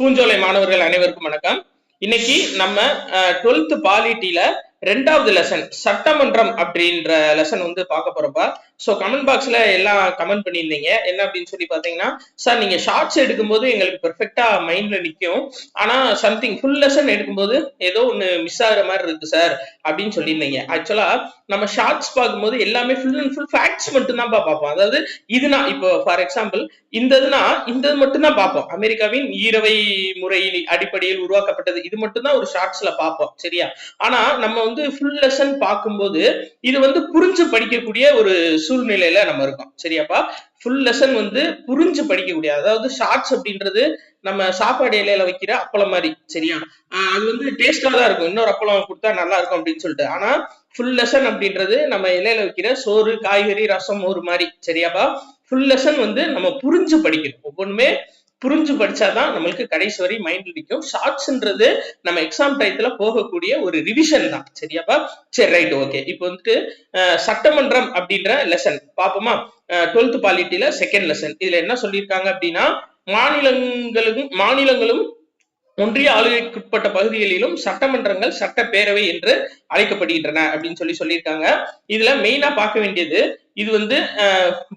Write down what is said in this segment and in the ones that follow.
பூஞ்சோலை மாணவர்கள் அனைவருக்கும் வணக்கம். இன்னைக்கு நம்ம 12th பாலிட்டில 2வது லெசன் சட்டமன்றம் அப்படின்ற லெசன் வந்து பார்க்க போறப்பா. ஸோ கமெண்ட் பாக்ஸ்ல எல்லாம் கமெண்ட் பண்ணியிருந்தீங்க. என்ன அப்படின்னு சொல்லி பார்த்தீங்கன்னா, சார் நீங்க ஷார்ட்ஸ் எடுக்கும்போது எங்களுக்கு பெர்ஃபெக்டா மைண்ட்ல நிற்கும், ஆனா சம்திங் ஃபுல் லெசன் எடுக்கும்போது ஏதோ ஒன்று மிஸ் ஆகுற மாதிரி இருக்கு சார் அப்படின்னு சொல்லியிருந்தீங்க. ஆக்சுவலா நம்ம ஷார்ட்ஸ் பார்க்கும்போது எல்லாமே ஃபுல் அண்ட் ஃபுல் ஃபேக்ட்ஸ் மட்டும் தான் பார்ப்போம். அதாவது இதுனா இப்போ ஃபார் எக்ஸாம்பிள் இந்த மட்டும் தான் பார்ப்போம். அமெரிக்காவின் ஈரவை முறையின் அடிப்படையில் உருவாக்கப்பட்டது இது மட்டும் தான் ஒரு ஷார்ட்ஸ்ல பார்ப்போம், சரியா? ஆனா நம்ம வந்து ஃபுல் லெசன் பார்க்கும்போது இது வந்து புரிஞ்சு படிக்கக்கூடிய ஒரு சூழ்நிலையில நம்ம இருக்கோம், சரியாப்பா? ஃபுல் லெசன் வந்து புரிஞ்சு படிக்கக்கூடிய, அதாவது ஷார்ட்ஸ் அப்படின்றது நம்ம சாப்பாடு இலையில வைக்கிற அப்பளம் மாதிரி, சரியா? அது வந்து டேஸ்டா தான் இருக்கும், இன்னொரு அப்பளம் கொடுத்தா நல்லா இருக்கும் அப்படின்னு சொல்லிட்டு. ஆனா ஃபுல் லெசன் அப்படின்றது நம்ம இலையில வைக்கிற சோறு, காய்கறி, ரசம், ஒரு மாதிரி, சரியாப்பா? ஃபுல் லெசன் வந்து நம்ம புரிஞ்சு படிக்கணும். ஒவ்வொன்றுமே புரிஞ்சு படிச்சாதான் நம்மளுக்கு கடைசி வரை மைண்ட் நிற்கும். ஷார்ட்ஸ்ன்றது நம்ம எக்ஸாம் டயத்துல போகக்கூடிய ஒரு ரிவிஷன் தான், சரியாப்பா? சரி, ரைட், ஓகே. இப்போ வந்துட்டு சட்டமன்றம் அப்படின்ற லெசன் பார்ப்போமா? 12th பாலிட்டில second lesson. இதுல என்ன சொல்லியிருக்காங்க அப்படின்னா, மாநிலங்களும் ஒன்றிய ஆளுகைக்குட்பட்ட பகுதிகளிலும் சட்டமன்றங்கள் சட்டப்பேரவை என்று அழைக்கப்படுகின்றன அப்படின்னு சொல்லியிருக்காங்க. இதுல மெயினா பார்க்க வேண்டியது, இது வந்து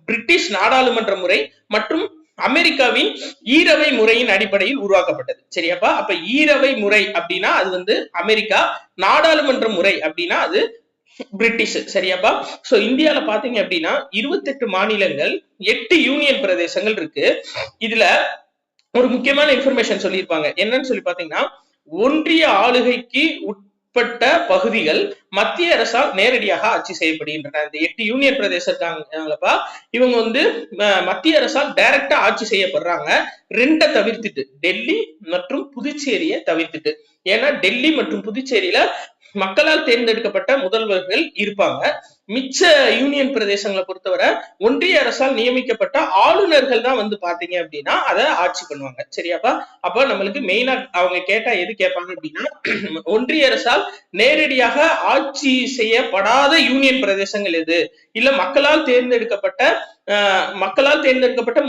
பிரிட்டிஷ் நாடாளுமன்ற முறை மற்றும் அமெரிக்காவின் ஈரவை முறையின் அடிப்படையில் உருவாக்கப்பட்டது, சரியாப்பா? அப்ப ஈரவை முறை அப்படின்னா அது வந்து அமெரிக்கா, நாடாளுமன்ற முறை அப்படின்னா அது பிரிட்டிஷ், சரியாப்பா? சோ இந்தியால பாத்தீங்க அப்படின்னா 28 மாநிலங்கள், 8 யூனியன் பிரதேசங்கள் இருக்கு. இதுல ஒரு முக்கியமான இன்ஃபர்மேஷன் சொல்லியிருப்பாங்க. என்னன்னு சொல்லி பாத்தீங்கன்னா, ஒன்றிய ஆளுகைக்கு உட்பட்ட பகுதிகள் மத்திய அரசால் நேரடியாக ஆட்சி செய்யப்படுகின்றன. இந்த 8 யூனியன் பிரதேசப்பா இவங்க வந்து மத்திய அரசால் டைரக்டா ஆட்சி செய்யப்படுறாங்க. 2 தவிர்த்துட்டு, டெல்லி மற்றும் புதுச்சேரியை தவிர்த்துட்டு. ஏன்னா டெல்லி மற்றும் புதுச்சேரியில மக்களால் தேர்ந்தெடுக்கப்பட்ட முதல்வர்கள் இருப்பாங்க. மிச்ச யூனியன் பிரதேசங்களை பொறுத்தவரை ஒன்றிய அரசால் நியமிக்கப்பட்ட ஆளுநர்கள் தான் வந்து பாத்தீங்க அப்படின்னா அதை ஆட்சி பண்ணுவாங்க, சரியாப்பா? அப்ப நம்மளுக்கு மெயினா அவங்க கேட்டா எது கேட்பாங்க அப்படின்னா, ஒன்றிய அரசால் நேரடியாக ஆட்சி செய்யப்படாத யூனியன் பிரதேசங்கள் எது, இல்ல மக்களால் தேர்ந்தெடுக்கப்பட்ட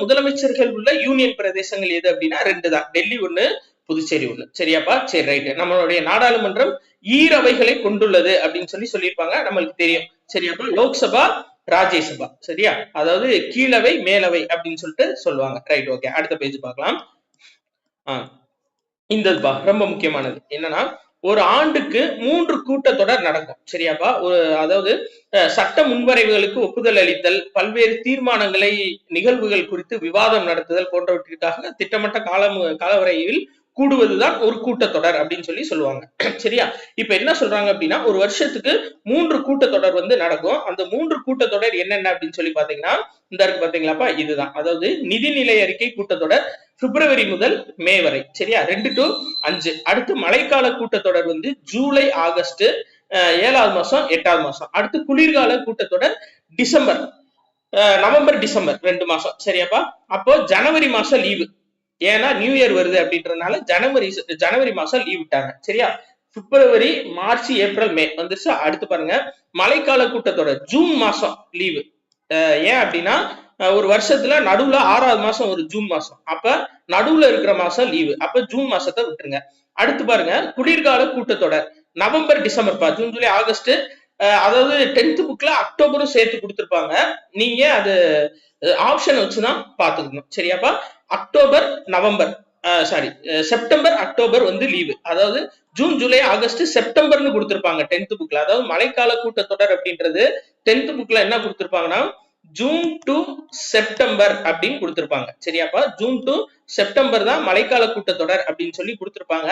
முதலமைச்சர்கள் உள்ள யூனியன் பிரதேசங்கள் எது அப்படின்னா 2 தான், டெல்லி ஒண்ணு, புதுச்சேரி ஒண்ணு, சரியாப்பா? சரி, ரைட். நம்மளுடைய நாடாளுமன்றம் ஈரவைகளை கொண்டுள்ளது அப்படின்னு சொல்லியிருப்பாங்க, நம்மளுக்கு தெரியும், சரியாப்பா? லோக்சபா, ராஜ்யசபா, சரியா? அதாவது கீழவை, மேலவை அப்படின்னு சொல்லுவாங்க. Right, okay. அடுத்த பேஜ் பார்க்கலாம். இந்த ரொம்ப முக்கியமானது என்னன்னா, ஒரு ஆண்டுக்கு 3 கூட்டத்தொடர் நடக்கும், சரியாப்பா? அதாவது சட்ட முன்வரைவுகளுக்கு ஒப்புதல் அளித்தல், பல்வேறு தீர்மானங்களை, நிகழ்வுகள் குறித்து விவாதம் நடத்துதல் போன்றவற்றிற்காக திட்டமிட்ட காலவரையில் கூடுவதுதான் ஒரு கூட்டத்தொடர் அப்படின்னு சொல்லுவாங்க, சரியா? இப்ப என்ன சொல்றாங்க அப்படின்னா, ஒரு வருஷத்துக்கு 3 கூட்டத்தொடர் வந்து நடக்கும். அந்த 3 கூட்டத்தொடர் என்னென்ன அப்படின்னு சொல்லி பாத்தீங்கன்னா, இந்த இருக்கு பாத்தீங்களாப்பா, இதுதான். அதாவது நிதிநிலை அறிக்கை கூட்டத்தொடர் பிப்ரவரி முதல் மே வரை, சரியா? 2 to 5. அடுத்து மழைக்கால கூட்டத்தொடர் வந்து ஜூலை, ஆகஸ்ட், 7வது மாசம், 8வது மாசம். அடுத்து குளிர்கால கூட்டத்தொடர் டிசம்பர், நவம்பர், டிசம்பர் 2 மாசம், சரியாப்பா? அப்போ ஜனவரி மாசம் லீவு, ஏன்னா நியூ இயர் வருது அப்படின்றதுனால ஜனவரி மாசம் லீவ் விட்டாங்க, சரியா? பிப்ரவரி, மார்ச், ஏப்ரல், மே வந்துச்சு. அடுத்து பாருங்க, மழைக்கால கூட்டத்தொடர் ஜூன் மாசம் லீவு. ஏன் அப்படின்னா, ஒரு வருஷத்துல நடுவுல 6வது மாசம் ஒரு ஜூன் மாசம், அப்ப நடுவுல இருக்கிற மாசம் லீவு, அப்ப ஜூன் மாசத்தை விட்டுருங்க. அடுத்து பாருங்க, குளிர்கால கூட்டத்தொடர் நவம்பர், டிசம்பர்ப்பா, ஜூன், ஜூலை, ஆகஸ்ட். அதாவது 10th புக்ல அக்டோபரும் சேர்த்து கொடுத்திருப்பாங்க, நீங்க அது ஆப்ஷன் வச்சுதான் பாத்துக்கணும், சரியாப்பா? October, November, sorry, September, October வந்து லீவு. அதாவது ஜூன், ஜூலை, ஆகஸ்ட், செப்டம்பர்னு கொடுத்திருப்பாங்க 10th புக்ல. அதாவது மழைக்கால கூட்டத்தொடர் அப்படின்றது 10th புக்ல என்ன கொடுத்திருப்பாங்கன்னா, ஜூன் டு செப்டம்பர் அப்படின்னு கொடுத்திருப்பாங்க, சரியாப்பா? ஜூன் டு செப்டம்பர் தான் மழைக்கால கூட்டத்தொடர் அப்படின்னு சொல்லி கொடுத்திருப்பாங்க.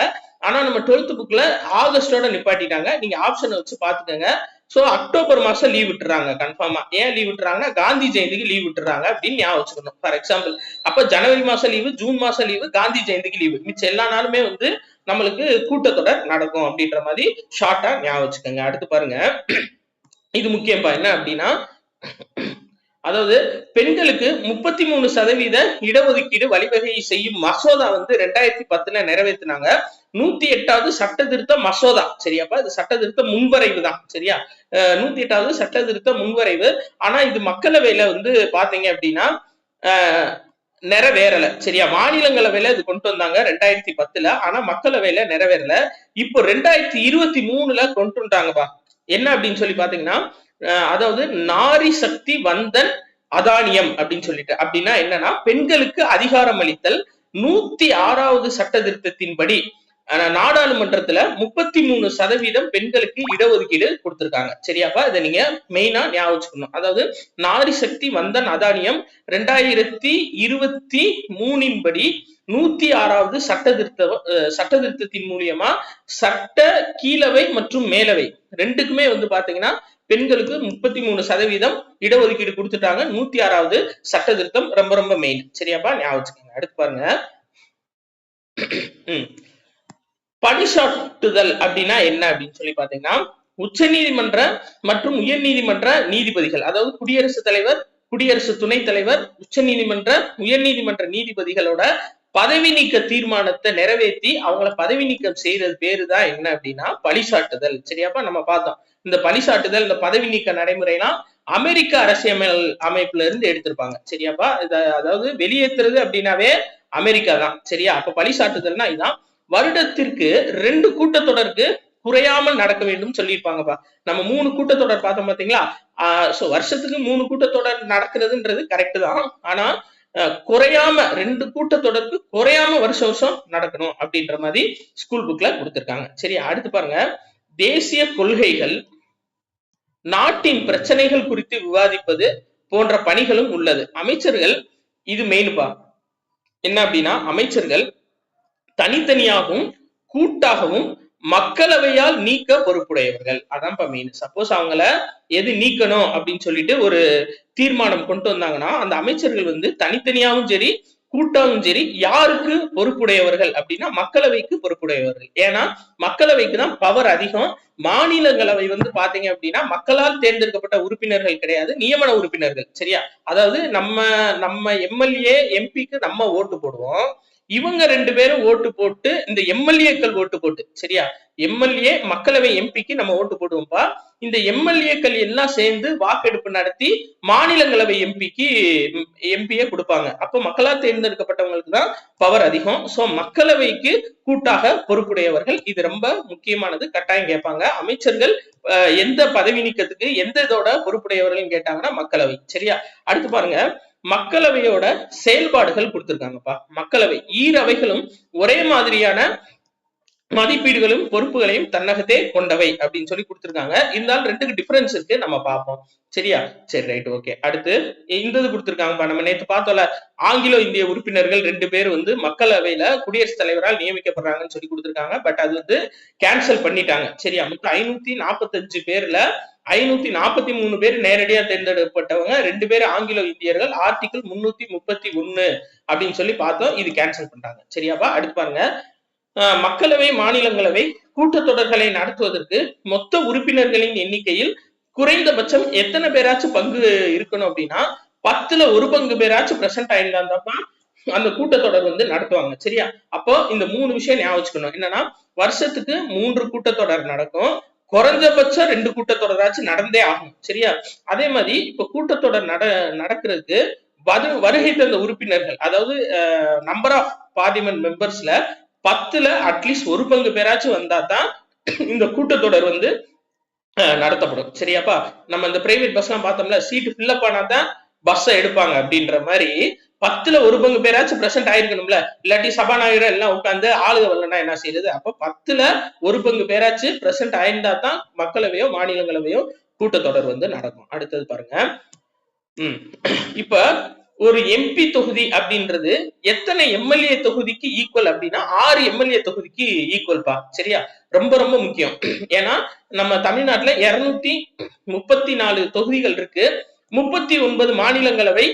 ஆனா நம்ம 12th புக்ல ஆகஸ்டோட நிப்பாட்டிட்டாங்க. நீங்க ஆப்ஷனை வச்சு பாத்துக்கோங்க. சோ அக்டோபர் மாசம் லீவ் விட்டுறாங்க கன்ஃபார்மா. ஏன் லீவ் விட்டுறாங்கன்னா, காந்தி ஜெயந்திக்கு லீவ் விட்டுறாங்க அப்படின்னு ஞாபகம் வச்சுக்கணும். ஃபார் எக்ஸாம்பிள், அப்ப ஜனவரி மாசம் லீவு, ஜூன் மாசம் லீவு, காந்தி ஜெயந்திக்கு லீவு, மிச்சம் எல்லா நாளுமே வந்து நம்மளுக்கு கூட்டத்தொடர் நடக்கும் அப்படின்ற மாதிரி ஷார்ட்டா ஞாபகம் வச்சுக்கோங்க. அடுத்து பாருங்க, இது முக்கியப்பா. என்ன அப்படின்னா, அதாவது பெண்களுக்கு 33% இடஒதுக்கீடு வழிவகை செய்யும் மசோதா வந்து 2010 நிறைவேற்றினாங்க. 108வது சட்ட திருத்த மசோதா, சரியாப்பா? இது சட்ட திருத்த முன்வரைவு தான், சரியா? 108வது சட்ட திருத்த முன்வரைவு. ஆனா இது மக்களவையில வந்து பாத்தீங்க அப்படின்னா நிறைவேறல. சரியா? மாநிலங்களவையில இது கொண்டு வந்தாங்க 2010ல. ஆனா மக்களவையில நிறைவேறல. இப்போ 2023ல கொண்டு வந்தாங்கப்பா. என்ன அப்படின்னு சொல்லி பாத்தீங்கன்னா, அதாவது நாரி சக்தி வந்தன் அதானியம் அப்படின்னு சொல்லிட்டு, அப்படின்னா என்னன்னா பெண்களுக்கு அதிகாரம் அளித்தல் 106வது சட்ட திருத்தத்தின்படி நாடாளுமன்றத்துல 33% பெண்களுக்கு இடஒதுக்கீடு கொடுத்திருக்காங்க. சரியாப்பா? இதை நீங்க மெயினா ஞாபகம் வச்சுக்கணும். அதாவது நாரி சக்தி வந்தன் அதானியம் 2023 படி 106வது சட்ட திருத்தத்தின் மூலியமா சட்ட கீழவை மற்றும் மேலவை ரெண்டுக்குமே வந்து பாத்தீங்கன்னா பெண்களுக்கு 33% இடஒதுக்கீடு கொடுத்துட்டாங்க. 106வது சட்ட திருத்தம் ரொம்ப ரொம்ப மெயின். சரியாப்பா? ஞாபகம் வச்சுக்கோங்க. அடுத்து பாருங்க, பணிசாட்டுதல் அப்படின்னா என்ன அப்படின்னு சொல்லி பாத்தீங்கன்னா, உச்ச நீதிமன்ற மற்றும் உயர் நீதிமன்ற நீதிபதிகள், அதாவது குடியரசுத் தலைவர், குடியரசு துணைத் தலைவர், உச்ச நீதிமன்ற உயர் நீதிமன்ற நீதிபதிகளோட பதவி நீக்க தீர்மானத்தை நிறைவேற்றி அவங்கள பதவி நீக்கம் செய்யறது பேருதான் என்ன அப்படின்னா பழிசாட்டுதல். சரியாப்பா? நம்ம பார்த்தோம் இந்த பழிசாட்டுதல், இந்த பதவி நீக்க நடைமுறைலாம் அமெரிக்க அரசியல் அமைப்புல இருந்து எடுத்திருப்பாங்க. சரியாப்பா? அதாவது வெளியேற்றுறது அப்படின்னாவே அமெரிக்கா தான். சரியா? அப்ப பழிசாட்டுதல்னா இதுதான். வருடத்திற்கு 2 கூட்டத்தொடருக்கு குறையாமல் நடக்க வேண்டும் சொல்லியிருப்பாங்கப்பா. நம்ம 3 கூட்டத்தொடர் பார்த்தோம் பாத்தீங்களா? வருஷத்துக்கு 3 கூட்டத்தொடர் நடக்கிறதுன்றது கரெக்ட் தான். ஆனா குறையாம 2 கூட்டத்தொடருக்கு குறையாம வருஷம் வருஷம் நடக்கணும் அப்படின்ற மாதிரி ஸ்கூல் புக்ல கொடுத்திருக்காங்க. சரி, அடுத்து பாருங்க, தேசிய கொள்கைகள், நாட்டின் பிரச்சனைகள் குறித்து விவாதிப்பது போன்ற பணிகளும் உள்ளது. அமைச்சர்கள், இது மெயின்பா, என்ன அப்படின்னா அமைச்சர்கள் தனித்தனியாகவும் கூட்டாகவும் மக்களவையால் நீக்க பொறுப்புடையவர்கள். அதான் மெயின். சப்போஸ் அவங்கள எது நீக்கணும் அப்படின்னு சொல்லிட்டு ஒரு தீர்மானம் கொண்டு வந்தாங்கன்னா அந்த அமைச்சர்கள் வந்து தனித்தனியாகவும் சரி கூட்டாவும் சரி யாருக்கு பொறுப்புடையவர்கள் அப்படின்னா மக்களவைக்கு பொறுப்புடையவர்கள். ஏன்னா மக்களவைக்கு தான் பவர் அதிகம். மாநிலங்களவை வந்து பாத்தீங்க அப்படின்னா மக்களால் தேர்ந்தெடுக்கப்பட்ட உறுப்பினர்கள் கிடையாது, நியமன உறுப்பினர்கள். சரியா? அதாவது நம்ம எம்எல்ஏ எம்பிக்கு நம்ம ஓட்டு போடுவோம், இவங்க 2 பேரும் ஓட்டு போட்டு இந்த எம்எல்ஏக்கள் ஓட்டு போட்டு, சரியா, எம்எல்ஏ மக்களவை எம்பிக்கு நம்ம ஓட்டு போடுவோம்ப்பா. இந்த எம்எல்ஏக்கள் எல்லாம் சேர்ந்து வாக்கெடுப்பு நடத்தி மாநிலங்களவை எம்பியை கொடுப்பாங்க. அப்போ மக்களால் தேர்ந்தெடுக்கப்பட்டவங்களுக்கு தான் பவர் அதிகம். சோ மக்களவைக்கு கூட்டாக பொறுப்புடையவர்கள். இது ரொம்ப முக்கியமானது, கட்டாயம் கேட்பாங்க. அமைச்சர்கள் எந்த பதவி நீக்கத்துக்கு எந்த இதோட பொறுப்புடையவர்கள் கேட்டாங்கன்னா மக்களவை. சரியா? அடுத்து பாருங்க, மக்களவையோட செயல்பாடுகள் கொடுத்திருக்காங்கப்பா. மக்களவை ஈரவைகளும் ஒரே மாதிரியான மதிப்பீடுகளும் பொறுப்புகளையும் தன்னகத்தே கொண்டவை அப்படின்னு சொல்லி கொடுத்திருக்காங்க. இருந்தாலும் 2க்கு டிஃபரன்ஸ் இருக்கு, நம்ம பார்ப்போம். சரியா? சரி, ரைட், ஓகே. அடுத்து இந்த இது கொடுத்திருக்காங்கப்பா, நம்ம நேற்று பார்த்தோம்ல, ஆங்கிலோ இந்திய உறுப்பினர்கள் 2 பேர் வந்து மக்களவையில குடியரசுத் தலைவரால் நியமிக்கப்படுறாங்கன்னு சொல்லி கொடுத்திருக்காங்க. பட் அது வந்து கேன்சல் பண்ணிட்டாங்க. சரியா? மொத்தம் 545 பேர்ல 543 பேர் நேரடியா தேர்ந்தெடுக்கப்பட்டவங்க, 2 பேர் ஆங்கிலோ இந்தியர்கள். ஆர்டிகிள் 331 அப்படின்னு சொல்லி பார்த்தோம், இது கேன்சல் பண்றாங்க. சரியாப்பா? அடுத்து பாருங்க, மக்களவை மாநிலங்களவை கூட்டத்தொடர்களை நடத்துவதற்கு மொத்த உறுப்பினர்களின் எண்ணிக்கையில் குறைந்தபட்சம் எத்தனை பேராச்சும் பங்கு இருக்கணும் அப்படின்னா 10ல் 1 பங்கு பேராச்சும் பிரசன்ட் ஆயிருந்தாப்பா அந்த கூட்டத்தொடர் வந்து நடத்துவாங்க. சரியா? அப்போ இந்த 3 விஷயம் ஞாபகம் வச்சுக்கணும். என்னன்னா வருஷத்துக்கு 3 கூட்டத்தொடர் நடக்கும், குறைஞ்சபட்சம் 2 கூட்டத்தொடராச்சும் நடந்தே ஆகும். சரியா? அதே மாதிரி இப்ப கூட்டத்தொடர் நடக்கிறதுக்கு வருகை தந்த உறுப்பினர்கள், அதாவது நம்பர் ஆஃப் பார்லிமெண்ட் மெம்பர்ஸ்ல 10ல் அட்லீஸ்ட் 1 பங்கு பேராச்சும் வந்தா தான் இந்த கூட்டத்தொடர் வந்து நடத்தப்படும். சரியாப்பா? நம்ம இந்த பிரைவேட் பஸ் எல்லாம் பார்த்தோம்ல, சீட்டு ஃபில்லப் ஆனாதான் பஸ் எடுப்பாங்க அப்படின்ற மாதிரி 10ல் 1 பங்கு பேராச்சும் பிரசன்ட் ஆயிருக்கணும்ல, இல்லாட்டி சபாநாயகர் எல்லாம் உட்கார்ந்து ஆளுக வரலன்னா என்ன செய்யறது? அப்ப 10ல் 1 பங்கு பேராச்சும் பிரசன்ட் ஆயிருந்தா தான் மக்களவையோ மாநிலங்களவையோ கூட்டத்தொடர் வந்து நடக்கும். அடுத்தது பாருங்க, இப்ப ஒரு எம்பி தொகுதி அப்படின்றது எத்தனை எம்எல்ஏ தொகுதிக்கு ஈக்குவல் அப்படின்னா 6 எம்எல்ஏ தொகுதிக்கு ஈக்குவல்பா. சரியா? ரொம்ப ரொம்ப முக்கியம். ஏன்னா நம்ம தமிழ்நாட்டுல 234 தொகுதிகள் இருக்கு, 39 மாநிலங்களவை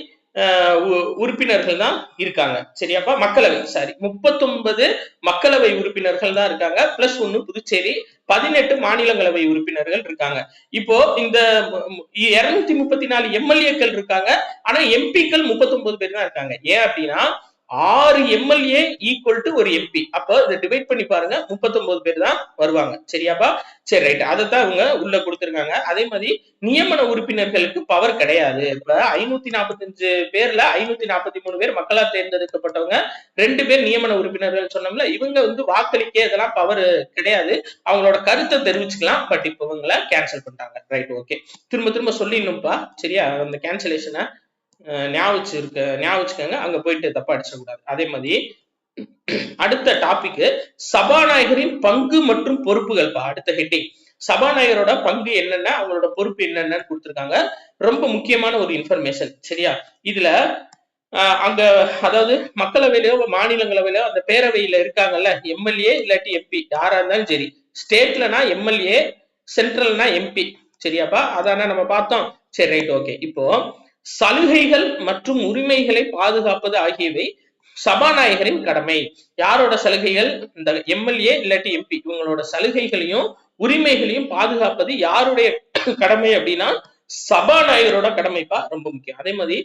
உறுப்பினர்கள் தான் இருக்காங்க. சரியாப்பா? மக்களவை 39 மக்களவை உறுப்பினர்கள் தான் இருக்காங்க, பிளஸ் 1 புதுச்சேரி, 18 மாநிலங்களவை உறுப்பினர்கள் இருக்காங்க. இப்போ இந்த 234 எம்எல்ஏக்கள் இருக்காங்க, ஆனா எம்பிக்கள் 39 பேர் தான் இருக்காங்க. ஏன் அப்படின்னா 6 எம்எல்ஏ ஈக்குவல் டு ஒரு எம்பி. அப்ப இதை டிவைட் பண்ணி பாருங்க, 39 பேர் தான் வருவாங்க. சரியாப்பா? சரி, ரைட். அதைத்தான் இவங்க உள்ள கொடுத்திருக்காங்க. அதே மாதிரி நியமன உறுப்பினர்களுக்கு பவர் கிடையாது. இப்ப 545 பேர்ல 543 பேர் மக்களால் தேர்ந்தெடுக்கப்பட்டவங்க, 2 பேர் நியமன உறுப்பினர்கள் சொன்னோம்ல, இவங்க வந்து வாக்களிக்க இதெல்லாம் பவர் கிடையாது. அவங்களோட கருத்தை தெரிவிச்சுக்கலாம். பட் இப்ப இவங்களை கேன்சல் பண்ணிட்டாங்க. Right, okay. திரும்ப திரும்ப சொல்லிடணும்ப்பா. சரியா? அந்த கேன்சலேஷனை ஞாபகம் வச்சுக்கோங்க. அங்க போயிட்டு தப்பா அடிச்சிடக்கூடாது. அதே மாதிரி அடுத்த டாபிக் சபாநாயகரின் பங்கு மற்றும் பொறுப்புகள். அடுத்த ஹெட்டிங் சபாநாயகரோட பங்கு என்னென்ன, அவங்களோட பொறுப்பு என்னென்னு கொடுத்திருக்காங்க. ரொம்ப முக்கியமான ஒரு இன்ஃபர்மேஷன். சரியா? இதுல அங்க அதாவது மக்களவையிலயோ மாநிலங்களவையிலோ அந்த பேரவையில இருக்காங்கல்ல, எம்எல்ஏ இல்லாட்டி எம்பி யாரா இருந்தாலும் சரி, ஸ்டேட்லனா எம்எல்ஏ, சென்ட்ரல்னா எம்பி. சரியாப்பா? அதான நம்ம பார்த்தோம். சரி, ரைட், ஓகே. இப்போ சலுகைகள் மற்றும் உரிமைகளை பாதுகாப்பது ஆகியவை சபாநாயகரின் கடமை. யாரோட சலுகைகள்? இந்த எம்எல்ஏ இல்லாட்டி எம்பி இவங்களோட சலுகைகளையும் உரிமைகளையும் பாதுகாப்பது யாருடைய கடமை அப்படின்னா சபாநாயகரோட கடமைப்பா. ரொம்ப முக்கியம். அதே மாதிரி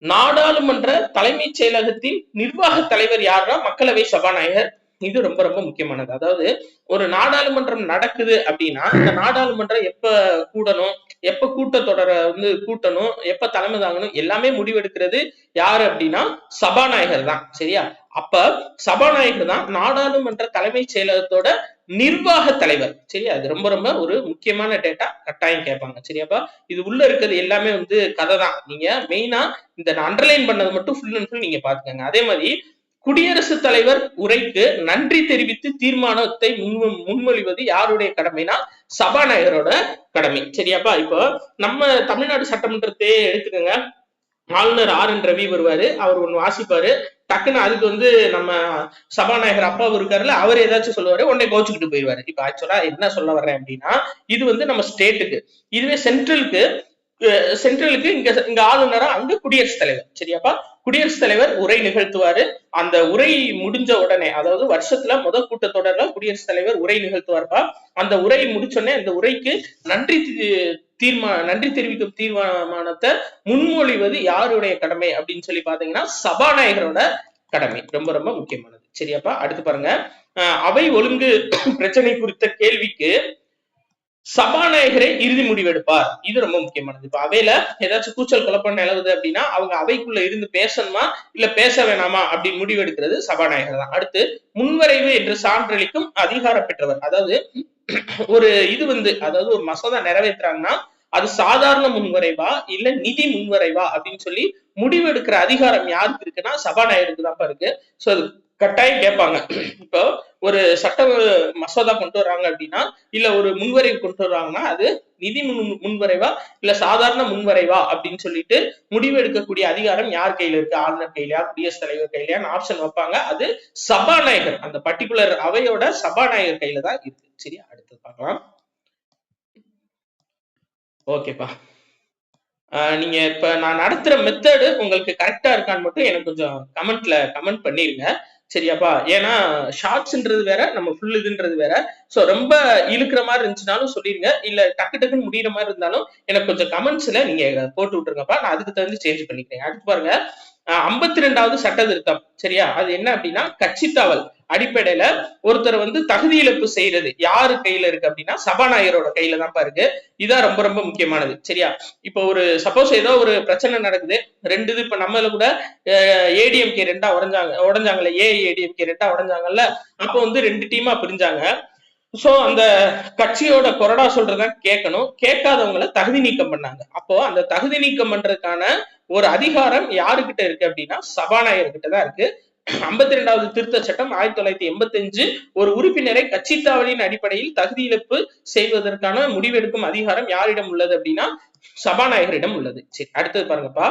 நாடாளுமன்ற தலைமைச் செயலகத்தின் நிர்வாக தலைவர் யாருன்னா மக்களவை சபாநாயகர். இது ரொம்ப ரொம்ப முக்கியமானது. அதாவது ஒரு நாடாளுமன்றம் நடக்குது அப்படின்னா இந்த நாடாளுமன்றம் எப்ப கூடணும், எப்ப கூட்டத்தொடரை வந்து கூட்டணும், எப்ப தலைமை தாங்கணும் எல்லாமே முடிவெடுக்கிறது யாரு அப்படின்னா சபாநாயகர் தான். சரியா? அப்ப சபாநாயகர் தான் நாடாளுமன்ற தலைமைச் செயலகத்தோட நிர்வாக தலைவர். சரியா? அது ரொம்ப ரொம்ப ஒரு முக்கியமான டேட்டா, கட்டாயம் கேட்பாங்க. சரியாப்பா? இது உள்ள இருக்கிறது எல்லாமே வந்து கதை தான். நீங்க மெயினா இந்த அண்டர்லைன் பண்ணது மட்டும் ஃபுல் அண்ட் ஃபுல் நீங்க பாத்துக்கோங்க. அதே மாதிரி குடியரசுத் தலைவர் உரைக்கு நன்றி தெரிவித்து தீர்மானத்தை முன்மொழிவது யாருடைய கடமைனா சபாநாயகரோட கடமை. சரியாப்பா? இப்போ நம்ம தமிழ்நாடு சட்டமன்றத்தையே எடுத்துக்கோங்க. ஆளுநர் ஆர் என் ரவி வருவாரு, அவர் ஒண்ணு வாசிப்பாரு, டக்குன்னு அதுக்கு வந்து நம்ம சபாநாயகர் அப்பாவு இருக்காருல்ல, அவர் ஏதாச்சும் சொல்லுவாரு, உடனே கோச்சுக்கிட்டு போயிடுவாரு. இப்ப ஆக்சுவலா என்ன சொல்ல வர்றேன் அப்படின்னா, இது வந்து நம்ம ஸ்டேட்டுக்கு. இதுவே சென்ட்ரலுக்கு இங்க ஆளுநரா அங்க குடியரசுத் தலைவர். சரியாப்பா? குடியரசுத் தலைவர் உரை நிகழ்த்துவாரு. அந்த உரை முடிஞ்ச உடனே, அதாவது வருஷத்துல முதல் கூட்டத்தொடர்ல குடியரசுத் தலைவர் உரை நிகழ்த்துவார்ப்பா. அந்த உரை முடிச்சோடனே அந்த உரைக்கு நன்றி தெரிவிக்கும் தீர்மானத்தை முன்மொழிவது யாருடைய கடமை அப்படின்னு சொல்லி பாத்தீங்கன்னா சபாநாயகரோட கடமை. ரொம்ப ரொம்ப முக்கியமானது. சரியாப்பா? அடுத்து பாருங்க, அவை ஒழுங்கு பிரச்சனை குறித்த கேள்விக்கு சபாநாயகரே இறுதி முடிவெடுப்பார். இது ரொம்ப முக்கியமானது. இப்ப அவையில ஏதாச்சும் கூச்சல் குழப்பம் நிலவுது அப்படின்னா அவங்க அவைக்குள்ள இருந்து பேசணுமா இல்ல பேச வேணாமா அப்படின்னு முடிவெடுக்கிறது சபாநாயகர் தான். அடுத்து முன்வரைவு என்று சான்றளிக்கும் அதிகாரம் பெற்றவர். அதாவது ஒரு இது வந்து அதாவது ஒரு மசோதா நிறைவேற்றுறாங்கன்னா அது சாதாரண முன்வரைவா இல்ல நிதி முன்வரைவா அப்படின்னு சொல்லி முடிவெடுக்கிற அதிகாரம் யாருக்கு இருக்குன்னா சபாநாயகருக்கு தான் இருக்கு. சோ அது கட்டாயம் கேட்பாங்க. இப்போ ஒரு சட்ட மசோதா கொண்டு வர்றாங்க அப்படின்னா இல்ல ஒரு முன்வரைவு கொண்டு வர்றாங்கன்னா அது நிதி முன்வரைவா இல்ல சாதாரண முன்வரைவா அப்படின்னு சொல்லிட்டு முடிவு எடுக்கக்கூடிய அதிகாரம் யார் கையில இருக்கு? ஆளுநர் கையிலயா குடியரசுத் தலைவர் கையிலயான்னு ஆப்ஷன் வைப்பாங்க. அது சபாநாயகர், அந்த பர்டிகுலர் அவையோட சபாநாயகர் கையில தான் இருக்கு. சரியா? அடுத்து பார்க்கலாம். ஓகேப்பா, நீங்க இப்ப நான் நடத்துற மெத்தடு உங்களுக்கு கரெக்டா இருக்கான்னு மட்டும் எனக்கு கொஞ்சம் கமெண்ட் பண்ணிருங்க. சரியாப்பா? ஏன்னா ஷார்ட்ஸ்ன்றது வேற, நம்ம ஃபுல் இதுன்றது வேற. சோ ரொம்ப இழுக்கிற மாதிரி இருந்துச்சுனாலும் சொல்லிருங்க, இல்ல டக்கு டக்குன்னு முடிகிற மாதிரி இருந்தாலும் எனக்கு கொஞ்சம் கமெண்ட்ஸ்ல நீங்க போட்டு விட்டுருங்கப்பா. நான் அதுக்கு தகுந்து சேஞ்ச் பண்ணிக்கிறேன். அடுத்து பாருங்க, 52வது சட்ட திருத்தம். சரியா? அது என்ன அப்படின்னா கட்சித்தாவல் அடிப்படையில ஒருத்தர் வந்து தகுதி இழப்பு செய்யறது யாரு கையில இருக்கு அப்படின்னா சபாநாயகரோட கையில தான் இருக்கு. இதான் ரொம்ப ரொம்ப முக்கியமானது. சரியா? இப்ப ஒரு சப்போஸ் ஏதோ ஒரு பிரச்சனை நடக்குது, ரெண்டு இது இப்ப நம்மள கூட ஏடிஎம்கே ரெண்டா உடஞ்சாங்கல்ல, ஏடிஎம்கே ரெண்டா உடஞ்சாங்கல்ல, அப்போ வந்து 2 டீமா பிரிஞ்சாங்க. சோ அந்த கட்சியோட கொறடா சொல்றத கேட்கணும், கேட்காதவங்களை தகுதி நீக்கம் பண்ணாங்க. அப்போ அந்த தகுதி நீக்கம் பண்றதுக்கான ஒரு அதிகாரம் யாருக்கிட்ட இருக்கு அப்படின்னா சபாநாயகர் கிட்ட தான் இருக்கு. 52வது திருத்த சட்டம் 1985 ஒரு உறுப்பினரை கட்சித்தாவலின் அடிப்படையில் தகுதி இழப்பு செய்வதற்கான முடிவெடுக்கும் அதிகாரம் யாரிடம் உள்ளது அப்படின்னா சபாநாயகரிடம் உள்ளது. சரி, அடுத்தது பாருங்கப்பா,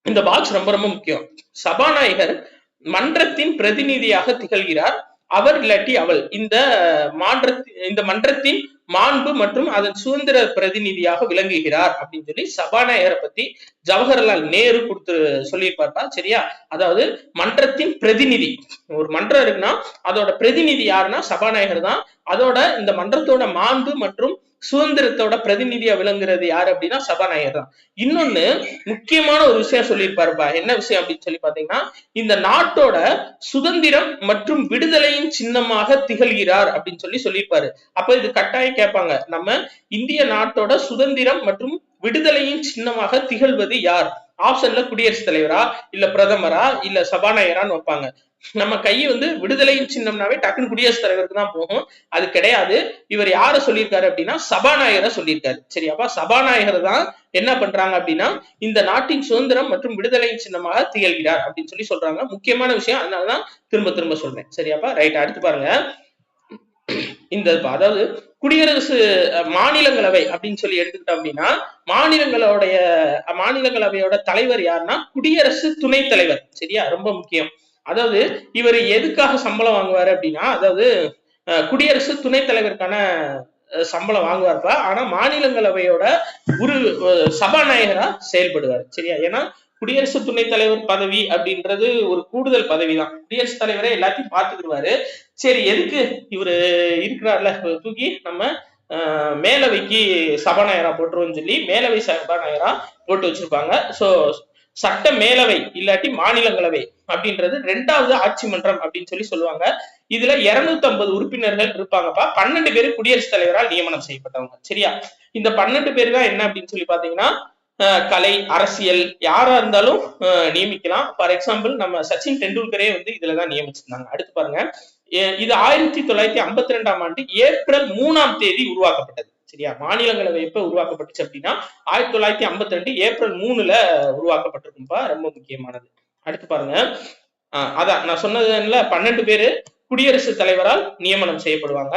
இந்த பாக்ஸ் ரொம்ப ரொம்ப முக்கியம். சபாநாயகர் மன்றத்தின் பிரதிநிதியாக திகழ்கிறார். அவர் இல்லாட்டி அவள் இந்த மன்றத்தின் மாண்பு மற்றும் அதன் சுதந்திர பிரதிநிதியாக விளங்குகிறார் அப்படின்னு சொல்லி சபாநாயகரை பத்தி ஜவஹர்லால் நேரு கொடுத்து சொல்லியிருப்பார்ப்பா. சரியா? அதாவது மன்றத்தின் பிரதிநிதி, ஒரு மன்றம் இருக்குன்னா அதோட பிரதிநிதி யாருன்னா சபாநாயகர் தான். அதோட இந்த மன்றத்தோட மாண்பு மற்றும் சுதந்திரத்தோட பிரதிநிதியா விளங்குறது யாரு அப்படின்னா சபாநாயகர் தான். இன்னொன்னு முக்கியமான ஒரு விஷயம் சொல்லியிருப்பாருப்பா. என்ன விஷயம் அப்படின்னு சொல்லி பாத்தீங்கன்னா, இந்த நாட்டோட சுதந்திரம் மற்றும் விடுதலையின் சின்னமாக திகழ்கிறார் அப்படின்னு சொல்லியிருப்பாரு. அப்ப இது கட்டாயம் கேட்பாங்க, நம்ம இந்திய நாட்டோட சுதந்திரம் மற்றும் விடுதலையின் சின்னமாக திகழ்வது யார்? ஆப்ஷன்ல குடியரசுத் தலைவரா, இல்ல பிரதமரா, இல்ல சபாநாயகரான்னு வைப்பாங்க. நம்ம கை விடுதலையின் சின்னம்னாவே டக்குன்னு குடியரசுத் தலைவருக்கு தான் போகும். அது கிடையாது. இவர் யார சொல்லியிருக்காரு அப்படின்னா சபாநாயகரை சொல்லியிருக்காரு. சரி, அப்ப சபாநாயகர் தான் என்ன பண்றாங்க அப்படின்னா இந்த நாட்டின் சுதந்திரம் மற்றும் விடுதலையின் சின்னமாக திகழ்கிறார் அப்படின்னு சொல்றாங்க. முக்கியமான விஷயம், அதனாலதான் திரும்ப திரும்ப சொல்றேன். சரியாப்பா? ரைட். அடுத்து பாருங்க, இந்த அதாவது குடியரசு மாநிலங்களவை அப்படின்னு சொல்லி எடுத்துக்கிட்டோம் அப்படின்னா மாநிலங்களவையோட தலைவர் யாருன்னா குடியரசு துணைத் தலைவர். சரியா? ரொம்ப முக்கியம். அதாவது இவர் எதுக்காக சம்பளம் வாங்குவாரு அப்படின்னா, அதாவது குடியரசு துணைத் தலைவருக்கான சம்பளம் வாங்குவார்ப்பா. ஆனா மாநிலங்களவையோட ஒரு சபாநாயகரா செயல்படுவார். சரியா? ஏன்னா குடியரசு துணைத் தலைவர் பதவி அப்படின்றது ஒரு கூடுதல் பதவி தான். குடியரசுத் தலைவரே எல்லாத்தையும் பார்த்துக்கிடுவாரு. சரி, எதுக்கு இவரு இருக்கிறார்ல, தூக்கி நம்ம மேலவைக்கு சபாநாயகரா போட்டுருவோம்னு சொல்லி மேலவை சபாநாயகரா போட்டு வச்சிருப்பாங்க. சோ சட்ட மேலவை இல்லாட்டி மாநிலங்களவை அப்படின்றது 2வது ஆட்சி மன்றம் அப்படின்னு சொல்லுவாங்க. இதுல 250 உறுப்பினர்கள் இருப்பாங்கப்பா. 12 பேரு குடியரசுத் தலைவரால் நியமனம் செய்யப்பட்டவங்க. சரியா? இந்த 12 பேர் தான் என்ன அப்படின்னு சொல்லி பாத்தீங்கன்னா, கலை, அரசியல் யாரா இருந்தாலும் நியமிக்கலாம். ஃபார் எக்ஸாம்பிள் நம்ம சச்சின் டெண்டுல்கரே இதுலதான் நியமிச்சிருந்தாங்க. அடுத்து பாருங்க, இது 1952ஆம் ஆண்டு ஏப்ரல் 3ஆம் தேதி உருவாக்கப்பட்டது. சரியா? மாநிலங்களவை எப்ப உருவாக்கப்பட்டுச்சு அப்படின்னா 1952 ஏப்ரல் 3ல உருவாக்கப்பட்டிருக்கும்பா. ரொம்ப முக்கியமானது. அடுத்து பாருங்க, அதான் நான் சொன்னதுல 12 பேரு குடியரசுத் தலைவரால் நியமனம் செய்யப்படுவாங்க.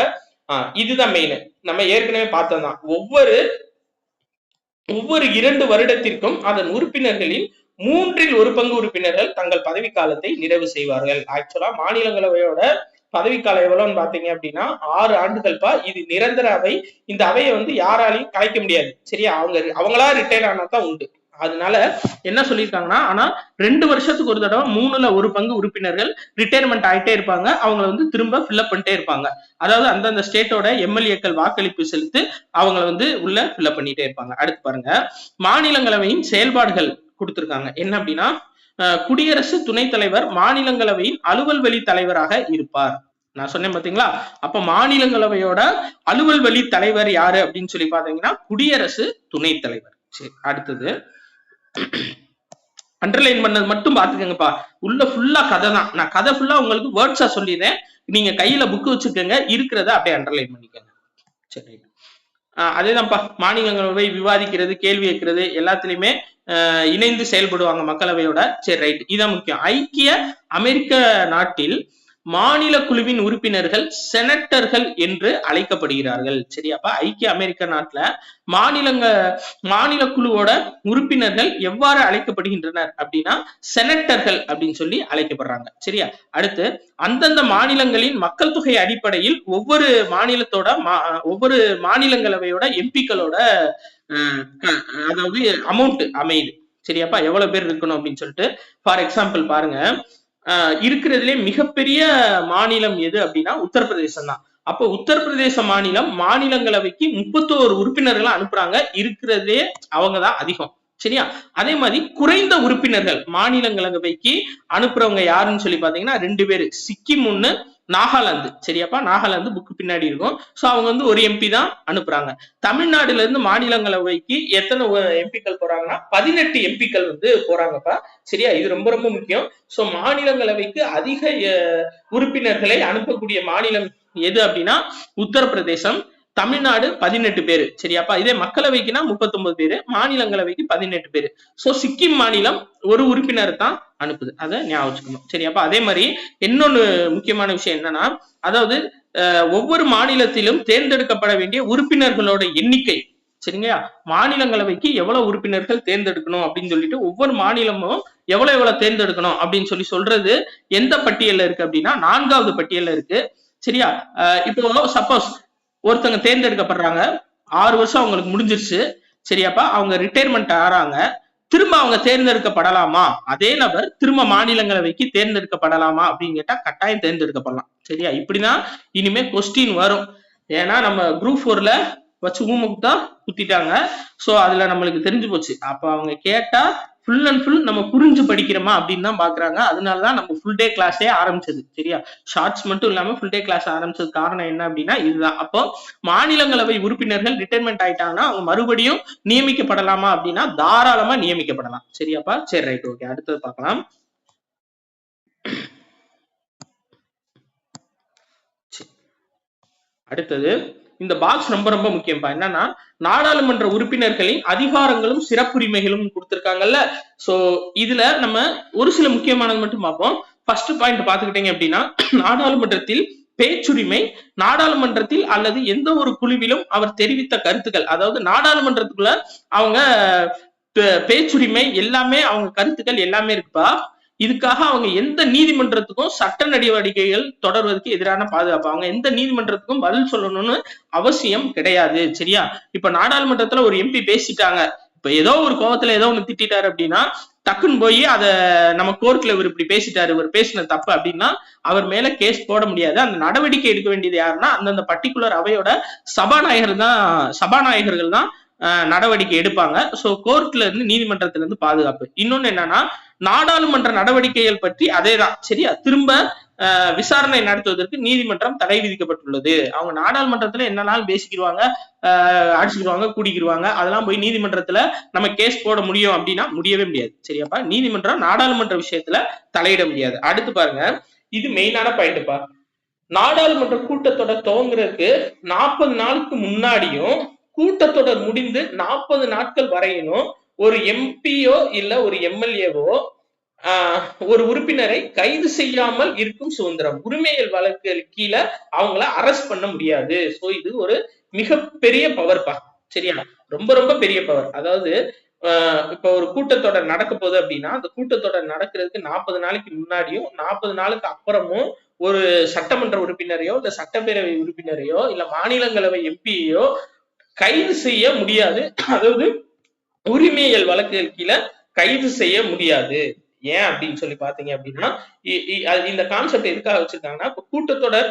இதுதான் மெயின். நம்ம ஏற்கனவே பார்த்தோம்தான், ஒவ்வொரு 2 வருடத்திற்கும் அதன் உறுப்பினர்களில் 1/3 பங்கு உறுப்பினர்கள் தங்கள் பதவி காலத்தை நிறைவு செய்வார்கள். ஆக்சுவலா மாநிலங்களவையோட பதவிக்காலம் எவ்வளவுன்னு பாத்தீங்க அப்படின்னா 6 ஆண்டுகள்ப்பா. இது நிரந்தர அவை. இந்த அவையை யாராலையும் கலைக்க முடியாது. சரியா? அவங்களா ரிட்டையர் ஆனா தான் உண்டு. அதனால என்ன சொல்லியிருக்காங்கன்னா, ஆனா 2 வருஷத்துக்கு ஒரு தடவை 1/3 பங்கு உறுப்பினர்கள் ரிட்டையர்மெண்ட் ஆயிட்டே இருப்பாங்க. அவங்க திரும்ப ஃபில்அப் பண்ணிட்டே இருப்பாங்க. அதாவது அந்தந்த ஸ்டேட்டோட எம்எல்ஏக்கள் வாக்களிப்பு செலுத்து அவங்களை உள்ள ஃபில்அப் பண்ணிட்டே இருப்பாங்க. அடுத்து பாருங்க, மாநிலங்களவையின் செயல்பாடுகள் கொடுத்திருக்காங்க. என்ன அப்படின்னா, குடியரசு துணைத் தலைவர் மாநிலங்களவையின் அலுவல் வழி தலைவராக இருப்பார். நான் சொன்னேன் பாத்தீங்களா? அப்ப மாநிலங்களவையோட அலுவல் வழி தலைவர் யாரு அப்படின்னு சொல்லி பாத்தீங்கன்னா குடியரசு துணைத் தலைவர். சரி, அடுத்தது அண்டர்லைன் பண்ணது மட்டும் பாத்துக்கங்கப்பா. உள்ள ஃபுல்லா கதை தான். நான் கதை ஃபுல்லா உங்களுக்கு வேர்ட்ஸா சொல்லிடுறேன். நீங்க கையில புக் வச்சுக்கோங்க, இருக்கிறத அப்படியே அண்டர்லைன் பண்ணிக்கோங்க. சரி, அதேதான்ப்பா. மாநிலங்களவை விவாதிக்கிறது, கேள்வி கேட்கிறது எல்லாத்துலயுமே இணைந்து செயல்படுவாங்க மக்களவையோட. சரி, ரைட். இதான் முக்கியம். ஐக்கிய அமெரிக்க நாட்டில் மாநில குழுவின் உறுப்பினர்கள் செனட்டர்கள் என்று அழைக்கப்படுகிறார்கள். சரியாப்பா? ஐக்கிய அமெரிக்க நாட்டுல மாநில குழுவோட உறுப்பினர்கள் எவ்வாறு அழைக்கப்படுகின்றனர் அப்படின்னா செனட்டர்கள் அப்படின்னு சொல்லி அழைக்கப்படுறாங்க. சரியா? அடுத்து, அந்தந்த மாநிலங்களின் மக்கள் தொகை அடிப்படையில் ஒவ்வொரு மாநிலங்களவையோட எம்பிக்களோட அதாவது அமௌண்ட் அமையுது. சரியாப்பா? எவ்வளவு பேர் இருக்கணும் அப்படின்னு சொல்லிட்டு. ஃபார் எக்ஸாம்பிள் பாருங்க, இருக்கிறதுலே மிகப்பெரிய மாநிலம் எது அப்படின்னா உத்தரப்பிரதேசம் தான். அப்போ உத்தரப்பிரதேச மாநிலங்களவைக்கு 31 உறுப்பினர்களை அனுப்புறாங்க. இருக்கிறதே அவங்கதான் அதிகம். சரியா? அதே மாதிரி குறைந்த உறுப்பினர்கள் மாநிலங்களவைக்கு அனுப்புறவங்க யாருன்னு சொல்லி பாத்தீங்கன்னா 2 பேரு, சிக்கிம் ஒண்ணு, நாகாலாந்து. சரியாப்பா? நாகாலாந்து புக்கு பின்னாடி இருக்கும். சோ அவங்க ஒரு எம்பி தான் அனுப்புறாங்க. தமிழ்நாடுல இருந்து மாநிலங்களவைக்கு எத்தனை எம்பிக்கள் போறாங்கன்னா 18 எம்பிக்கள் போறாங்கப்பா. சரியா? இது ரொம்ப ரொம்ப முக்கியம். சோ மாநிலங்களவைக்கு அதிக உறுப்பினர்களை அனுப்பக்கூடிய மாநிலம் எது அப்படின்னா உத்தரப்பிரதேசம். தமிழ்நாடு 18 பேரு. சரியாப்பா? இதே மக்களவைக்குன்னா 39 பேரு, மாநிலங்களவைக்கு 18 பேரு. சோ சிக்கிம் மாநிலம் ஒரு உறுப்பினர் தான் அனுப்புது. அதை ஞாபகம் வச்சுக்கணும். சரியாப்பா? அதே மாதிரி இன்னொன்னு முக்கியமான விஷயம் என்னன்னா, அதாவது ஒவ்வொரு மாநிலத்திலும் தேர்ந்தெடுக்கப்பட வேண்டிய உறுப்பினர்களோட எண்ணிக்கை. சரிங்களா? மாநிலங்களவைக்கு எவ்வளவு உறுப்பினர்கள் தேர்ந்தெடுக்கணும் அப்படின்னு சொல்லிட்டு ஒவ்வொரு மாநிலமும் எவ்வளவு தேர்ந்தெடுக்கணும் அப்படின்னு சொல்றது எந்த பட்டியல்ல இருக்கு அப்படின்னா 4வது பட்டியல்ல இருக்கு. சரியா? இப்போ சப்போஸ் ஒருத்தவங்க தேர்ந்தெடுக்கப்படுறாங்க, 6 வருஷம் அவங்களுக்கு முடிஞ்சிருச்சு, சரியாப்பா, அவங்க ரிட்டையர்மெண்ட் ஆறாங்க, திரும்ப அவங்க தேர்ந்தெடுக்கப்படலாமா, அதே நபர் திரும்ப மாநிலங்களவைக்கு தேர்ந்தெடுக்கப்படலாமா அப்படின்னு கேட்டா கட்டாயம் தேர்ந்தெடுக்கப்படலாம். சரியா, இப்படிதான் இனிமே கொஸ்டின் வரும். ஏன்னா நம்ம குரூப் 4ல வச்சு ஊமுக்குத்தா குத்திட்டாங்க. சோ அதுல நம்மளுக்கு தெரிஞ்சு போச்சு. அப்ப அவங்க கேட்டா ஃபுல் அண்ட் ஃபுல் நம்ம புரிஞ்சு படிக்கிறோமா அப்படின்னு தான் பாக்குறாங்க. அதனாலதான் நம்ம ஃபுல் டே கிளாஸே ஆரம்பிச்சது. சரியா, ஷார்ட்ஸ் மட்டும் இல்லாம ஃபுல் டே கிளாஸ் ஆரம்பிச்சது காரணம் என்ன அப்படின்னா இதுதான். அப்போ மாநிலங்களவை உறுப்பினர்கள் ரிட்டைர்மெண்ட் ஆயிட்டாங்கன்னா அவங்க மறுபடியும் நியமிக்கப்படலாமா அப்படின்னா தாராளமா நியமிக்கப்படலாம். சரியாப்பா, சரி ரைட், ஓகே, அடுத்தது பார்க்கலாம். அடுத்தது இந்த பாக்ஸ் ரொம்ப ரொம்ப முக்கியம்பா. என்னன்னா நாடாளுமன்ற உறுப்பினர்களின் அதிகாரங்களும் சிறப்புரிமைகளும் கொடுத்திருக்காங்கல்ல. சோ இதுல நம்ம ஒரு சில முக்கியமானது மட்டும் பார்ப்போம். ஃபர்ஸ்ட் பாயிண்ட் பாத்துக்கிட்டீங்க அப்படின்னா நாடாளுமன்றத்தில் பேச்சுரிமை, நாடாளுமன்றத்தில் அல்லது எந்த ஒரு குழுவிலும் அவர் தெரிவித்த கருத்துக்கள், அதாவது நாடாளுமன்றத்துக்குள்ள அவங்க பேச்சுரிமை எல்லாமே, அவங்க கருத்துக்கள் எல்லாமே இருக்குப்பா. இதுக்காக அவங்க எந்த நீதிமன்றத்துக்கும் சட்ட நடவடிக்கைகள் தொடர்வதற்கு எதிரான பாதுகாப்பு, அவங்க எந்த நீதிமன்றத்துக்கும் பதில் சொல்லணும்னு அவசியம் கிடையாது. சரியா, இப்ப நாடாளுமன்றத்துல ஒரு எம்பி பேசிட்டாங்க, இப்ப ஏதோ ஒரு கோவத்துல ஏதோ ஒண்ணு திட்டாரு அப்படின்னா டக்குன்னு போய் அத நம்ம கோர்ட்ல இவர் இப்படி பேசிட்டாரு, இவர் பேசின தப்பு அப்படின்னா அவர் மேல கேஸ் போட முடியாது. அந்த நடவடிக்கை எடுக்க வேண்டியது யாருன்னா அந்தந்த பர்டிகுலர் அவையோட சபாநாயகர்கள் தான் நடவடிக்கை எடுப்பாங்க. சோ கோர்ட்ல இருந்து நீதிமன்றத்துல இருந்து பாதுகாப்பு. இன்னொன்னு என்னன்னா நாடாளுமன்ற நடவடிக்கைகள் பற்றி அதேதான். சரியா, திரும்ப விசாரணை நடத்துவதற்கு நீதிமன்றம் தடை விதிக்கப்பட்டுள்ளது. அவங்க நாடாளுமன்றத்துல என்னன்னாலும் பேசிக்கிடுவாங்க, அடிச்சுக்கிடுவாங்க, கூடிக்கிடுவாங்க, அதெல்லாம் போய் நீதிமன்றத்துல நம்ம கேஸ் போட முடியும் அப்படின்னா முடியவே முடியாது. சரியாப்பா, நீதிமன்றம் நாடாளுமன்ற விஷயத்துல தலையிட முடியாது. அடுத்து பாருங்க, இது மெயினான பாயிண்ட்ப்பா. நாடாளுமன்ற கூட்டத்தொடர் துவங்குறதுக்கு 40 நாளுக்கு முன்னாடியும் கூட்டத்தொடர் முடிந்து 40 நாட்கள் வரையிலும் ஒரு எம்பியோ இல்ல ஒரு எம்எல்ஏவோ ஒரு உறுப்பினரை கைது செய்யாமல் இருக்கும் சுதந்திரம், உரிமையல் வழக்குகள் கீழே அவங்கள அரெஸ்ட் பண்ண முடியாது. சோ இது ஒரு மிகப்பெரிய பவர்ப்பா. சரியா, ரொம்ப ரொம்ப பெரிய பவர். அதாவது இப்ப ஒரு கூட்டத்தொடர் நடக்க போகுது அப்படின்னா அந்த கூட்டத்தொடர் நடக்கிறதுக்கு 40 நாளைக்கு முன்னாடியும் 40 நாளுக்கு அப்புறமும் ஒரு சட்டமன்ற உறுப்பினரையோ இல்ல சட்டப்பேரவை உறுப்பினரையோ இல்ல மாநிலங்களவை எம்பியோ கைது செய்ய முடியாது. அதாவது உரிமையல் வழக்குகள் கீழே கைது செய்ய முடியாது. ஏன் அப்படின்னு சொல்லி பாத்தீங்க அப்படின்னா இந்த கான்செப்ட் எதுக்காக வச்சிருக்காங்கன்னா கூட்டத்தொடர்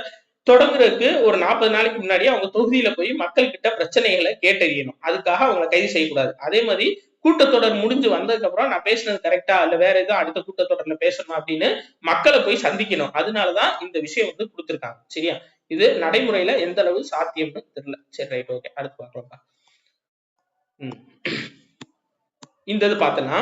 தொடங்குறதுக்கு ஒரு 40 நாளைக்கு முன்னாடி அவங்க தொகுதியில போய் மக்கள் கிட்ட பிரச்சனைகளை கேட்டறியணும். அதுக்காக அவங்களை கைது செய்யக்கூடாது. அதே மாதிரி கூட்டத்தொடர் முடிஞ்சு வந்ததுக்கு அப்புறம் நான் பேசினது கரெக்டா இல்ல வேற ஏதோ அடுத்த கூட்டத்தொடர்ல பேசணும் அப்படின்னு மக்களை போய் சந்திக்கணும். அதனாலதான் இந்த விஷயம் வந்து கொடுத்திருக்காங்க. சரியா, இது நடைமுறையில எந்த அளவு சாத்தியம்னு தெரியல. சரி ரைட், ஓகே, அடுத்து பார்க்கலாம். இந்த இது பார்த்தோம்னா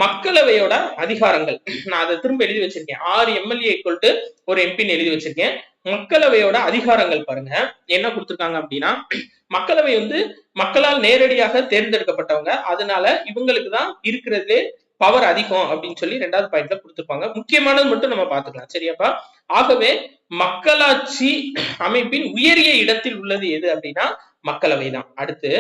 மக்களவையோட அதிகாரங்கள் நான் அதை திரும்ப எழுதி வச்சிருக்கேன். 6 எம்எல்ஏ ஈக்குவல் ஒரு எம்பின்னு எழுதி வச்சிருக்கேன். மக்களவையோட அதிகாரங்கள் பாருங்க என்ன கொடுத்திருக்காங்க அப்படின்னா மக்களவை வந்து மக்களால் நேரடியாக தேர்ந்தெடுக்கப்பட்டவங்க, அதனால இவங்களுக்கு தான் இருக்கிறதுலே பவர் அதிகம் அப்படின்னு சொல்லி 2வது பாயிண்ட்ல கொடுத்திருப்பாங்க. முக்கியமானது மட்டும் நம்ம பாத்துக்கலாம். சரியாப்பா, ஆகவே மக்களாட்சி அமைப்பின் உயரிய இடத்தில் உள்ளது எது அப்படின்னா மக்களவை தான். அடுத்து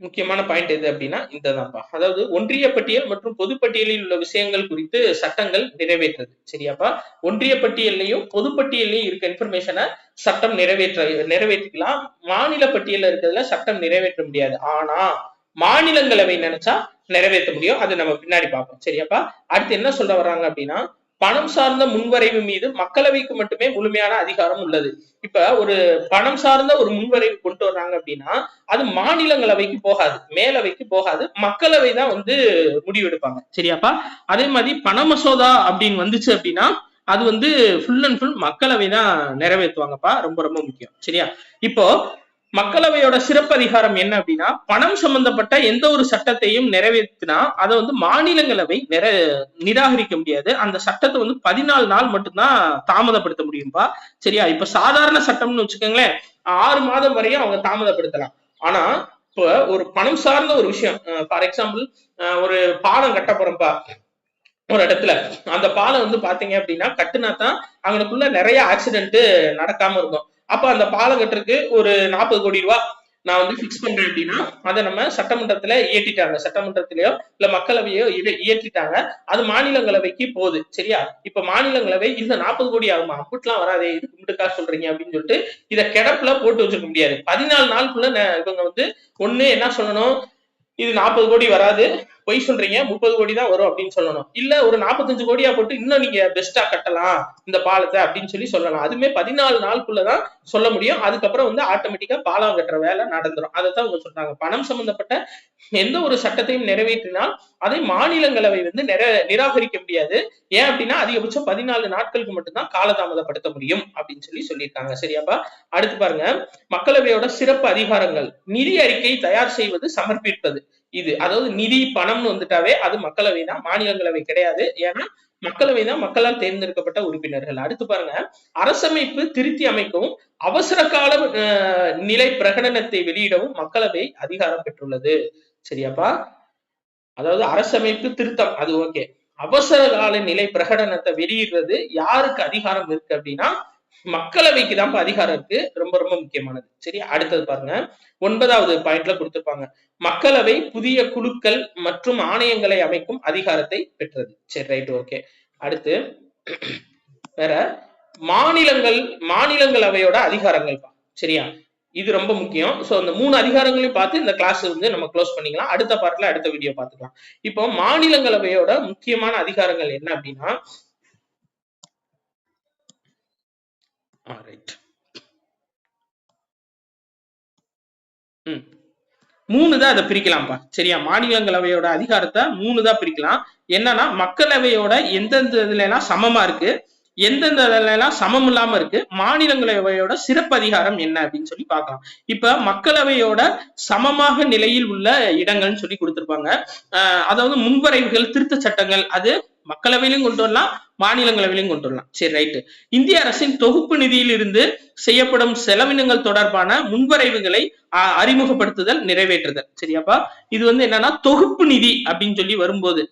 முக்கியமான பாயிண்ட் எது அப்படின்னா இந்ததான்ப்பா. அதாவது ஒன்றிய பட்டியல் மற்றும் பொதுப்பட்டியலில் உள்ள விஷயங்கள் குறித்து சட்டங்கள் நிறைவேற்றது. சரியாப்பா, ஒன்றிய பட்டியலையும் பொதுப்பட்டியலையும் இருக்க இன்ஃபர்மேஷனை சட்டம் நிறைவேற்றிக்கலாம். மாநில பட்டியல இருக்கிறதுல சட்டம் நிறைவேற்ற முடியாது. ஆனா மாநிலங்களவை நினைச்சா நிறைவேற்ற முடியும். அது நம்ம பின்னாடி பார்ப்போம். சரியாப்பா, அடுத்து என்ன சொல்ல வர்றாங்க அப்படின்னா பணம் சார்ந்த முன்வரைவு மீது மக்களவைக்கு மட்டுமே முழுமையான அதிகாரம் உள்ளது. இப்ப ஒரு பணம் சார்ந்த ஒரு முன்வரைவு கொண்டு வர்றாங்க அப்படின்னா அது மாநிலங்களவைக்கு போகாது, மேலவைக்கு போகாது, மக்களவை தான் வந்து முடிவெடுப்பாங்க. சரியாப்பா, அதே மாதிரி பண மசோதா அப்படின்னு வந்துச்சு அப்படின்னா அது வந்து ஃபுல் அண்ட் ஃபுல் மக்களவை தான் நிறைவேற்றுவாங்கப்பா. ரொம்ப ரொம்ப முக்கியம். சரியா, இப்போ மக்களவையோட சிறப்பு அதிகாரம் என்ன அப்படின்னா பணம் சம்பந்தப்பட்ட எந்த ஒரு சட்டத்தையும் நிறைவேற்றினா அதை வந்து மாநிலங்களவை நிராகரிக்க முடியாது. அந்த சட்டத்தை வந்து 14 நாள் மட்டும்தான் தாமதப்படுத்த முடியும்பா. சரியா, இப்ப சாதாரண சட்டம்னு வச்சுக்கோங்களேன் 6 மாதம் வரையும் அவங்க தாமதப்படுத்தலாம். ஆனா இப்ப ஒரு பணம் சார்ந்த ஒரு விஷயம், ஃபார் எக்ஸாம்பிள் ஒரு பாலம் கட்ட போறோம்ப்பா ஒரு இடத்துல, அந்த பாலம் வந்து பாத்தீங்க அப்படின்னா கட்டுனாதான் அவங்களுக்குள்ள நிறைய ஆக்சிடென்ட் நடக்காம இருக்கும். அப்ப அந்த பாலம் கட்டுறதுக்கு ஒரு 40 கோடி ரூபாய் நான் வந்து பிக்ஸ் பண்றேன் அப்படின்னா அதை நம்ம சட்டமன்றத்துல இயற்றிட்டாங்க, சட்டமன்றத்திலயோ இல்ல மக்களவையோ இயற்றிட்டாங்க. அது மாநிலங்களவைக்கு போகுது. சரியா? இப்ப மாநிலங்களவை இந்த 40 கோடி ஆகுமா, அம்புட்டுலாம் வராதே, இதுக்கு இம்புட்டு காசு சொல்றீங்க அப்படின்னு சொல்லிட்டு இதை கிடப்புல போட்டு வச்சிருக்க முடியாது. 14 நாளுக்குள்ள இவங்க வந்து ஒண்ணு என்ன சொல்லணும், இது 40 கோடி வராது, பொய் சொல்றீங்க, 30 கோடி தான் வரும் அப்படின்னு சொல்லணும். இல்ல ஒரு 45 கோடியா போட்டு இன்னும் நீங்க பெஸ்டா கட்டலாம் இந்த பாலத்தை அப்படின்னு சொல்லலாம். அதுமே 14 நாளுக்குள்ளதான் சொல்ல முடியும். அதுக்கப்புறம் வந்து ஆட்டோமேட்டிக்கா பாலம் கட்டுற வேலை நடந்துரும். அதைத்தான் அவங்க சொல்றாங்க. பணம் சம்பந்தப்பட்ட எந்த ஒரு சட்டத்தையும் நிறைவேற்றினால் அதை மாநிலங்களவை வந்து நிராகரிக்க முடியாது. ஏன் அப்படின்னா அதிகபட்சம் 14 நாட்களுக்கு மட்டும்தான் காலதாமதப்படுத்த முடியும் அப்படின்னு சொல்லியிருக்காங்க. சரியாப்பா? அடுத்து பாருங்க, மக்களவையோட சிறப்பு அதிகாரங்கள். நிதி அறிக்கை தயார் செய்வது, சமர்ப்பிப்பது. இது அதாவது நிதி பணம்னு வந்துட்டாவே அது மக்களவை தான், மாநிலங்களவை கிடையாது. ஏன்னா மக்களவை தான் மக்களால் தேர்ந்தெடுக்கப்பட்ட உறுப்பினர்கள். அடுத்து பாருங்க, அரசமைப்பு திருத்தி அமைக்கவும் அவசர கால நிலை பிரகடனத்தை வெளியிடவும் மக்களவை அதிகாரம் பெற்றுள்ளது. சரியாப்பா? அதாவது அரசமைப்பு திருத்தம் அது ஓகே, அவசர கால நிலை பிரகடனத்தை வெளியிடுறது யாருக்கு அதிகாரம் இருக்கு அப்படின்னா மக்களவைக்கு தான் அதிகாரம் இருக்கு. ரொம்ப ரொம்ப முக்கியமானது. சரி, அடுத்தது பாருங்க, 9வது பாயிண்ட்ல கொடுத்திருப்பாங்க, மக்களவை புதிய குழுக்கள் மற்றும் ஆணையங்களை அமைக்கும் அதிகாரத்தை பெற்றது. சரி, ரைட், ஓகே. அடுத்து வேற மாநிலங்களவையோட அதிகாரங்கள். சரியா? இது ரொம்ப முக்கியம். சோ இந்த 3 அதிகாரங்களையும் பார்த்து இந்த கிளாஸ் வந்து நம்ம க்ளோஸ் பண்ணிக்கலாம். அடுத்த பார்ட்ல அடுத்த வீடியோ பார்த்துக்கலாம். இப்போ மாநிலங்களவையோட முக்கியமான அதிகாரங்கள் என்ன அப்படின்னா, ரைட், 3 தான் அதை பிரிக்கலாம்ப்பா. சரியா? மாநிலங்களவையோட அதிகாரத்தை 3 தான் பிரிக்கலாம். என்னன்னா மக்களவையோட எந்தெந்த இதுல எல்லாம் சமமா இருக்கு, எந்தெந்த எல்லாம் சமம் இல்லாம இருக்கு, மாநிலங்களவையோட சிறப்பு அதிகாரம் என்ன அப்படின்னு சொல்லி பார்க்கலாம். இப்ப மக்களவையோட சமமாக நிலையில் உள்ள இடங்கள்னு சொல்லி கொடுத்திருப்பாங்க. அதாவது முன்வரைவுகள், திருத்த சட்டங்கள், அது மக்களவையிலும் கொண்டு வரலாம், மாநிலங்களவையிலும் கொண்டு வரலாம். சரி, ரைட்டு. இந்திய அரசின் தொகுப்பு நிதியில் இருந்து செய்யப்படும் செலவினங்கள் தொடர்பான முன்வரைவுகளை அறிமுகப்படுத்துதல், நிறைவேற்றுதல். சரியாப்பா? இது வந்து என்னன்னா தொகுப்பு நிதி அப்படின்னு சொல்லி வரும்போது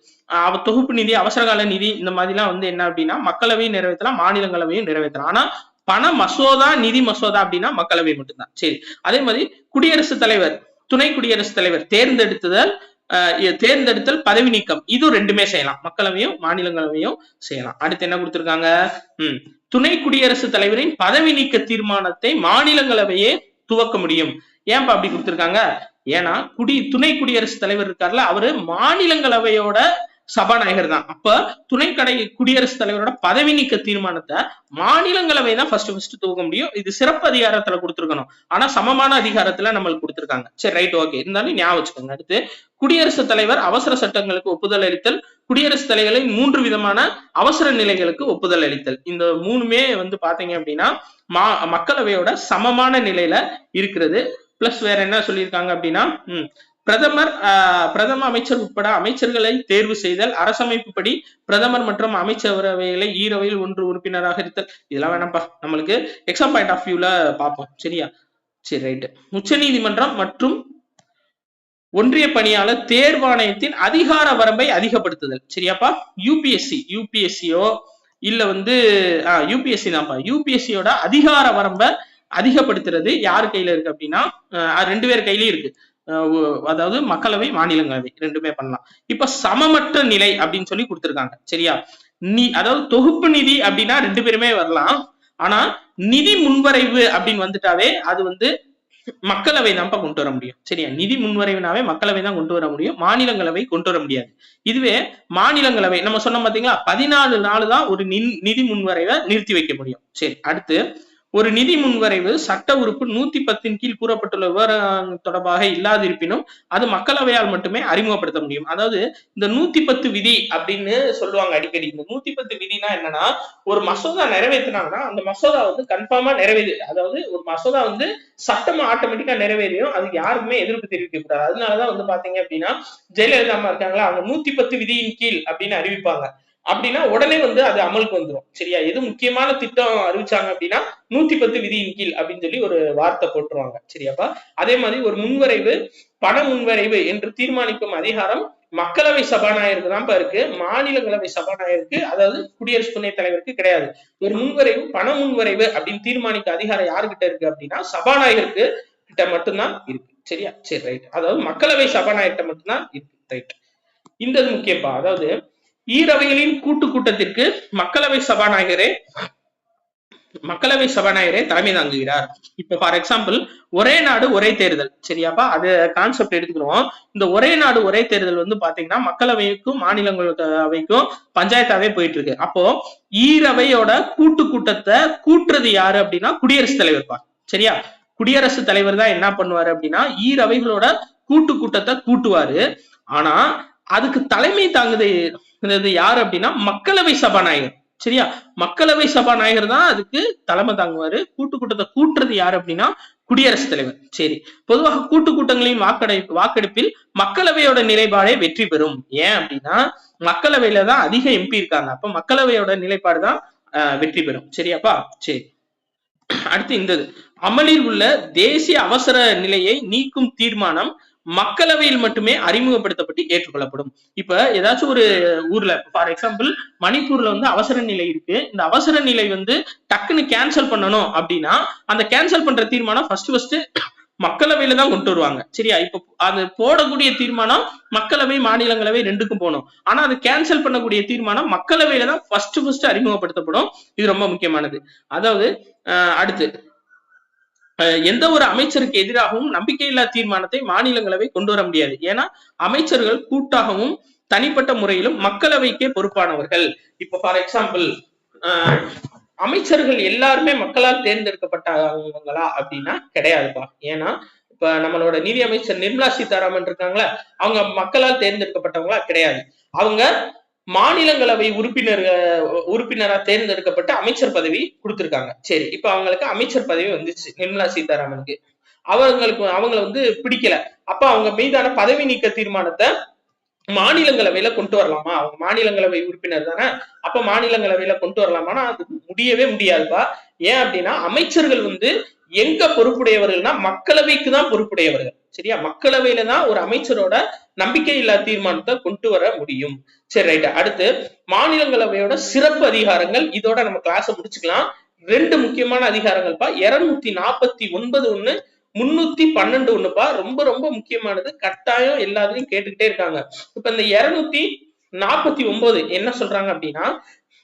தொகுப்பு நிதி, அவசரகால நிதி, இந்த மாதிரி எல்லாம் வந்து என்ன அப்படின்னா மக்களவையும் நிறைவேற்றலாம், மாநிலங்களவையும் நிறைவேற்றலாம். ஆனா பண மசோதா, நிதி மசோதா அப்படின்னா மக்களவை மட்டும்தான். சரி, அதே மாதிரி குடியரசுத் தலைவர், துணை குடியரசுத் தலைவர் தேர்ந்தெடுத்தல், பதவி நீக்கம், இது 2மே செய்யலாம். மக்களவையும் மாநிலங்களவையும் செய்யலாம். அடுத்து என்ன கொடுத்திருக்காங்க, துணை குடியரசுத் தலைவரின் பதவி நீக்க தீர்மானத்தை மாநிலங்களவையே துவக்க முடியும். ஏன்பா அப்படி கொடுத்திருக்காங்க? ஏன்னா துணை குடியரசுத் தலைவர் இருக்காருல்ல, அவரு மாநிலங்களவையோட சபாநாயகர் தான். அப்ப குடியரசுத் தலைவரோட பதவி நீக்க தீர்மானத்தை மாநிலங்களவை தான் ஃபர்ஸ்ட் துவக்க முடியும். இது சிறப்பு அதிகாரத்துல கொடுத்திருக்கணும். ஆனா சமமான அதிகாரத்துல நம்மளுக்கு கொடுத்திருக்காங்க. சரி, ரைட், ஓகே. இருந்தாலும் ஞாபகம் வச்சுக்கோங்க. அடுத்து குடியரசுத் தலைவர் அவசர சட்டங்களுக்கு ஒப்புதல் அளித்தல், குடியரசுத் தலைவர்களின் 3 விதமான அவசர நிலைகளுக்கு ஒப்புதல் அளித்தல். இந்த 3மே வந்து பாத்தீங்க அப்படின்னா மக்களவையோட சமமான நிலையில இருக்கிறது. பிளஸ் வேற என்ன சொல்லியிருக்காங்க அப்படின்னா, பிரதம அமைச்சர் உட்பட அமைச்சர்களை தேர்வு செய்தல், அரசமைப்புப்படி பிரதமர் மற்றும் அமைச்சரவைகளை ஈரவையில் 1 உறுப்பினராக இருத்தல். இதெல்லாம் வேணாம்ப்பா, நம்மளுக்கு எக்ஸாம் பாயிண்ட் ஆஃப் வியூல பார்ப்போம். சரியா? சரி, ரைட். உச்ச நீதிமன்றம் மற்றும் ஒன்றிய பணியாளர் தேர்வாணையத்தின் அதிகார வரம்பை அதிகப்படுத்துதல். சரியாப்பா? யூபிஎஸ்சியோ இல்ல வந்து யூபிஎஸ்சி தான்ப்பா. யூபிஎஸ்சியோட அதிகார வரம்பை அதிகப்படுத்துறது யார் கையில இருக்கு அப்படின்னா 2 பேர் கையிலயும் இருக்கு. அதாவது மக்களவை, மாநிலங்களவை 2மே பண்ணலாம். இப்ப சமமற்ற நிலை அப்படின்னு சொல்லி கொடுத்திருக்காங்க. சரியா? அதாவது தொகுப்பு நிதி அப்படின்னா 2 பேருமே வரலாம். ஆனா நிதி முன்வரைவு அப்படின்னு வந்துட்டாவே அது வந்து மக்களவை தான் கொண்டு வர முடியும். சரியா? நிதி முன்வரைவுனாவே மக்களவை தான் கொண்டு வர முடியும், மாநிலங்களவை கொண்டு வர முடியாது. இதுவே மாநிலங்களவை நம்ம சொன்ன பாத்தீங்களா, 14 நாள் தான் ஒரு நிதி முன்வரைவை நிறுத்தி வைக்க முடியும். சரி, அடுத்து ஒரு நிதி முன்வரைவு சட்ட உறுப்பு 110 கீழ் கூறப்பட்டுள்ள விவரம் தொடர்பாக இல்லாதிருப்பினும் அது மக்களவையால் மட்டுமே அறிமுகப்படுத்த முடியும். அதாவது இந்த 110 விதி அப்படின்னு சொல்லுவாங்க அடிக்கடி. இந்த 110 விதினா என்னன்னா, ஒரு மசோதா நிறைவேற்றினாங்கன்னா அந்த மசோதா வந்து கன்ஃபார்மா நிறைவேறு, அதாவது ஒரு மசோதா வந்து சட்டமா ஆட்டோமேட்டிக்கா நிறைவேறியும் அதுக்கு யாருக்குமே எதிர்ப்பு தெரிவிக்க கூடாது. அதனாலதான் வந்து பாத்தீங்க அப்படின்னா ஜெயலலிதா அம்மா இருக்காங்களா, அவங்க 110 விதியின் கீழ் அப்படின்னு அறிவிப்பாங்க. அப்படின்னா உடனே வந்து அது அமலுக்கு வந்துடும். சரியா? எது முக்கியமான திட்டம் அறிவிச்சாங்க அப்படின்னா 110 விதியின் கீழ் அப்படின்னு சொல்லி ஒரு வார்த்தை போட்டுருவாங்க. சரியாப்பா? அதே மாதிரி ஒரு முன்வரைவு, பண முன்வரைவு என்று தீர்மானிக்கும் அதிகாரம் மக்களவை சபாநாயகருக்கு தான் இருக்கு, மாநிலங்களவை சபாநாயகருக்கு, அதாவது குடியரசு துணைத் தலைவருக்கு கிடையாது. ஒரு முன்வரைவு, பண முன்வரைவு அப்படின்னு தீர்மானிக்க அதிகாரம் யாருக்கிட்ட இருக்கு அப்படின்னா சபாநாயகருக்கு மட்டும்தான் இருக்கு. சரியா? சரி, ரைட். அதாவது மக்களவை சபாநாயகர்கிட்ட மட்டும்தான் இருக்கு. ரைட். இந்த முக்கியப்பா. அதாவது ஈரவைகளின் கூட்டத்திற்கு மக்களவை சபாநாயகரே தலைமை தாங்குகிறார். இப்ப ஃபார் எக்ஸாம்பிள் ஒரே நாடு ஒரே தேர்தல், சரியாப்பா? அது கான்செப்ட் எடுத்துக்கிறோம். இந்த ஒரே நாடு ஒரே தேர்தல் வந்து பாத்தீங்கன்னா மக்களவைக்கும் மாநிலங்களவைக்கும் பஞ்சாயத்தாவே போயிட்டு இருக்கு. அப்போ ஈரவையோட கூட்டத்தை கூட்டுறது யாரு அப்படின்னா குடியரசுத் தலைவர்ப்பா. சரியா? குடியரசுத் தலைவர் தான் என்ன பண்ணுவாரு அப்படின்னா ஈரவைகளோட கூட்டத்தை கூட்டுவாரு. ஆனா அதுக்கு தலைமை தாங்குது யாரு அப்படின்னா மக்களவை சபாநாயகர். சரியா? மக்களவை சபாநாயகர் தான் அதுக்கு தலைமை தாங்குவாரு. கூட்டத்தை கூட்டுறது யாரு அப்படின்னா குடியரசுத் தலைவர். சரி, பொதுவாக கூட்டங்களின் வாக்கெடுப்பில் மக்களவையோட நிலைப்பாடே வெற்றி பெறும். ஏன் அப்படின்னா மக்களவையில தான் அதிக எம்பி இருக்காங்க. அப்ப மக்களவையோட நிலைப்பாடு தான் வெற்றி பெறும். சரியாப்பா? சரி, அடுத்து இந்த அமலில் உள்ள தேசிய அவசர நிலையை நீக்கும் தீர்மானம் மக்களவையில் மட்டுமே அறிமுகப்படுத்தப்பட்டு ஏற்றுக்கொள்ளப்படும். இப்ப ஏதாச்சும் ஒரு ஊர்ல ஃபார் எக்ஸாம்பிள் மணிப்பூர்ல வந்து அவசர நிலை இருக்கு. இந்த அவசர நிலை வந்து டக்குன்னு கேன்சல் பண்ணணும் அப்படின்னா அந்த கேன்சல் பண்ற தீர்மானம் ஃபர்ஸ்ட் மக்களவையில தான் கொண்டு வருவாங்க. சரியா? இப்ப அது போடக்கூடிய தீர்மானம் மக்களவை மாநிலங்களவை ரெண்டுக்கும் போகணும். ஆனா அது கேன்சல் பண்ணக்கூடிய தீர்மானம் மக்களவையில தான் ஃபர்ஸ்ட் அறிமுகப்படுத்தப்படும். இது ரொம்ப முக்கியமானது. அதாவது அடுத்து எந்த ஒரு அமைச்சருக்கு எதிராகவும் நம்பிக்கையில்லா தீர்மானத்தை மாநிலங்களவை கொண்டு வர முடியாது. ஏன்னா அமைச்சர்கள் கூட்டாகவும் தனிப்பட்ட முறையிலும் மக்களவைக்கே பொறுப்பானவர்கள். இப்ப ஃபார் எக்ஸாம்பிள் அமைச்சர்கள் எல்லாருமே மக்களால் தேர்ந்தெடுக்கப்பட்டவங்களா அப்படின்னா கிடையாதுப்பா. ஏன்னா இப்ப நம்மளோட நிதி அமைச்சர் நிர்மலா சீதாராமன் இருக்காங்களா, அவங்க மக்களால் தேர்ந்தெடுக்கப்பட்டவங்களா கிடையாது. அவங்க மாநிலங்களவை உறுப்பினரா தேர்ந்தெடுக்கப்பட்டு அமைச்சர் பதவி கொடுத்திருக்காங்க. சரி, இப்ப அவங்களுக்கு அமைச்சர் பதவி வந்துச்சு நிர்மலா சீதாராமனுக்கு. அவங்களை வந்து பிடிக்கல. அப்ப அவங்க மீதான பதவி நீக்க தீர்மானத்தை மாநிலங்களவையில கொண்டு வரலாமா? அவங்க மாநிலங்களவை உறுப்பினர் தானே, அப்ப மாநிலங்களவையில கொண்டு வரலாமான்னா அது முடியவே முடியாதுப்பா. ஏன் அப்படின்னா அமைச்சர்கள் வந்து எங்க பொறுப்புடையவர்கள்னா மக்களவைக்கு தான் பொறுப்புடையவர்கள். சரியா? மக்களவையில தான் ஒரு அமைச்சரோட நம்பிக்கை இல்லா தீர்மானத்தை கொண்டு வர முடியும். சரி, ரைட். அடுத்து மாநிலங்களவையோட சிறப்பு அதிகாரங்கள். இதோட நம்ம கிளாஸ் முடிச்சுக்கலாம். 2 முக்கியமான அதிகாரங்கள்ப்பா. 249 ஒண்ணு, 312 ஒண்ணுப்பா. ரொம்ப ரொம்ப முக்கியமானது. கட்டாயம் எல்லாத்தையும் கேட்டுக்கிட்டே இருக்காங்க. இப்ப இந்த 249 என்ன சொல்றாங்க அப்படின்னா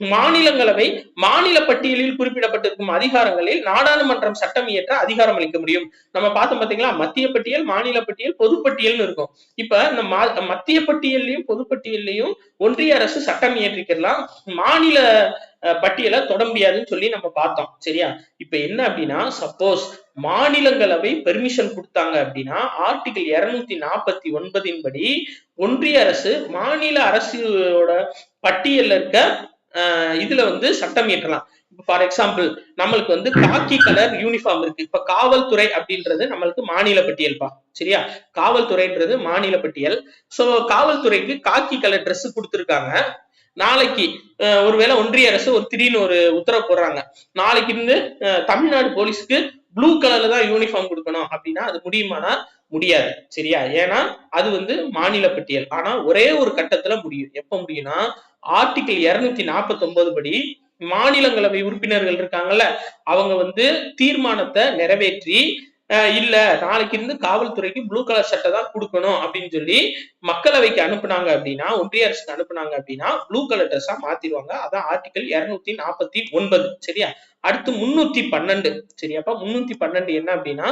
மாநிலங்களவை மாநில பட்டியலில் குறிப்பிடப்பட்டிருக்கும் அதிகாரங்களில் நாடாளுமன்றம் சட்டம் இயற்ற அதிகாரம் அளிக்க முடியும். நம்ம பார்த்தோம் பாத்தீங்களா, மத்திய பட்டியல், மாநில பட்டியல், பொதுப்பட்டியல்னு இருக்கும். இப்ப இந்த மத்திய பட்டியல்லையும் பொதுப்பட்டியல்லையும் ஒன்றிய அரசு சட்டம் இயற்றிக்கலாம், மாநில பட்டியலை தொட முடியாதுன்னு சொல்லி நம்ம பார்த்தோம். சரியா? இப்ப என்ன அப்படின்னா சப்போஸ் மாநிலங்களவை பெர்மிஷன் கொடுத்தாங்க அப்படின்னா ஆர்டிகிள் 249 படி ஒன்றிய அரசு மாநில அரசோட பட்டியல்ல இருக்க இதுல வந்து சட்டம் இயற்றலாம். ஃபார் எக்ஸாம்பிள் நம்மளுக்கு வந்து காக்கி கலர் யூனிஃபார்ம் இருக்கு. இப்ப காவல்துறை அப்படின்றது நம்மளுக்கு மாநில பட்டியல்பா. சரியா? காவல்துறைன்றது மாநில பட்டியல். சோ காவல்துறைக்கு காக்கி கலர் ட்ரெஸ் கொடுத்துருக்காங்க. நாளைக்கு ஒருவேளை ஒன்றிய அரசு திடீர்னு ஒரு உத்தரவு போடுறாங்க, நாளைக்கு இருந்து தமிழ்நாடு போலீஸ்க்கு ப்ளூ கலர்ல தான் யூனிஃபார்ம் கொடுக்கணும் அப்படின்னா அது முடியுமானா முடியாது. சரியா? ஏன்னா அது வந்து மாநில பட்டியல். ஆனா ஒரே ஒரு கட்டத்துல முடியும். எப்ப முடியும்னா ஆர்டிகிள் 249 படி மாநிலங்களவை உறுப்பினர்கள் இருக்காங்கல்ல, அவங்க வந்து தீர்மானத்தை நிறைவேற்றி இல்ல நாளைக்கு இருந்து காவல்துறைக்கு ப்ளூ கலர் சட்டை தான் கொடுக்கணும் அப்படின்னு சொல்லி மக்களவைக்கு அனுப்புனாங்க அப்படின்னா, ஒன்றிய அரசுக்கு அனுப்புனாங்க அப்படின்னா ப்ளூ கலர் ட்ரெஸ்ஸா மாத்திடுவாங்க. அதான் ஆர்டிகிள் 249. சரியா? அடுத்து 312. சரியாப்பா? 312 என்ன அப்படின்னா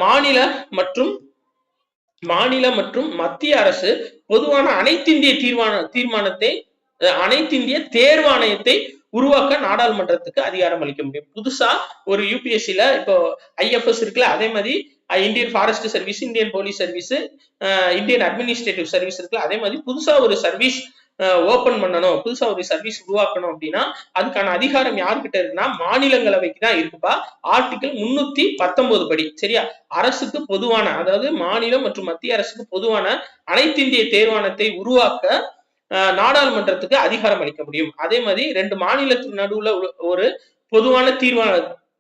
மாநில மற்றும் மத்திய அரசு பொதுவான அனைத்திந்திய தேர்வாணையத்தை உருவாக்க நாடாளுமன்றத்துக்கு அதிகாரம் அளிக்க முடியும். புதுசா ஒரு யூபிஎஸ்சில இப்போ ஐஎஃப்எஸ் இருக்குல்ல, அதே மாதிரி Indian forest service, Indian police service, Indian administrative service இருக்குல்ல, அதே மாதிரி புதுசா ஒரு சர்வீஸ் ஓபன் பண்ணணும், புதுசா ஒரு சர்வீஸ் உருவாக்கணும் அப்படின்னா அதுக்கான அதிகாரம் யாருக்கிட்ட இருக்குன்னா மாநிலங்களவைக்கு தான் இருக்குப்பா. ஆர்டிகிள் 319 படி. சரியா? அரசுக்கு பொதுவான, அதாவது மாநிலம் மற்றும் மத்திய அரசுக்கு பொதுவான அனைத்திந்திய தேர்வாணையத்தை உருவாக்க நாடாளுமன்றத்துக்கு அதிகாரம் அளிக்க முடியும். அதே மாதிரி 2 மாநிலத்துக்கு நடுவுல ஒரு பொதுவான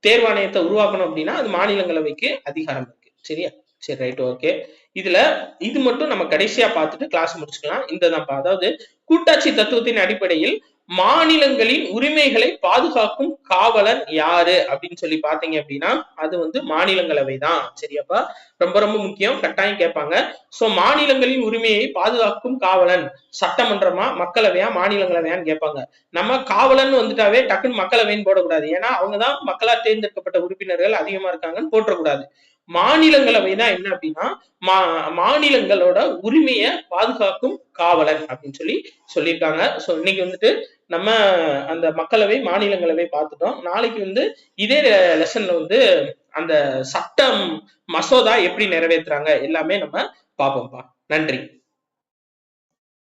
தேர்வாணையத்தை உருவாக்கணும் அப்படின்னா அது மாநிலங்களவைக்கு அதிகாரம் இருக்கு. சரியா? சரி, ரைட், ஓகே. இது மட்டும் நம்ம கடைசியா பார்த்துட்டு கிளாஸ் முடிச்சுக்கலாம். அதாவது கூட்டாட்சி தத்துவத்தின் அடிப்படையில் மாநிலங்களின் உரிமைகளை பாதுகாக்கும் காவலன் யாரு அப்படின்னு சொல்லி பாத்தீங்க அப்படின்னா அது வந்து மாநிலங்களவை தான். சரியாப்பா, ரொம்ப ரொம்ப முக்கியம், கட்டாயம் கேட்பாங்க. சோ மாநிலங்களின் உரிமையை பாதுகாக்கும் காவலன் சட்டமன்றமா மக்களவையா மாநிலங்களவையான்னு கேட்பாங்க. நம்ம காவலன் வந்துட்டாவே டக்குன்னு மக்களவைன்னு போடக்கூடாது, ஏன்னா அவங்கதான் மக்களால் தேர்ந்தெடுக்கப்பட்ட உறுப்பினர்கள் அதிகமா இருக்காங்கன்னு போட்டக்கூடாது. மாநிலங்களவை தான் என்ன அப்படின்னா மாநிலங்களோட உரிமையை பாதுகாக்கும் காவலன் அப்படின்னு சொல்லி சொல்லியிருக்காங்க. சோ இன்னைக்கு வந்துட்டு நம்ம அந்த மக்களவை மாநிலங்களவை பார்த்துட்டோம். நாளைக்கு வந்து இதே லெசன்ல வந்து அந்த சட்டம் மசோதா எப்படி நிறைவேற்றுறாங்க எல்லாமே நம்ம பார்ப்போம்ப்பா. நன்றி.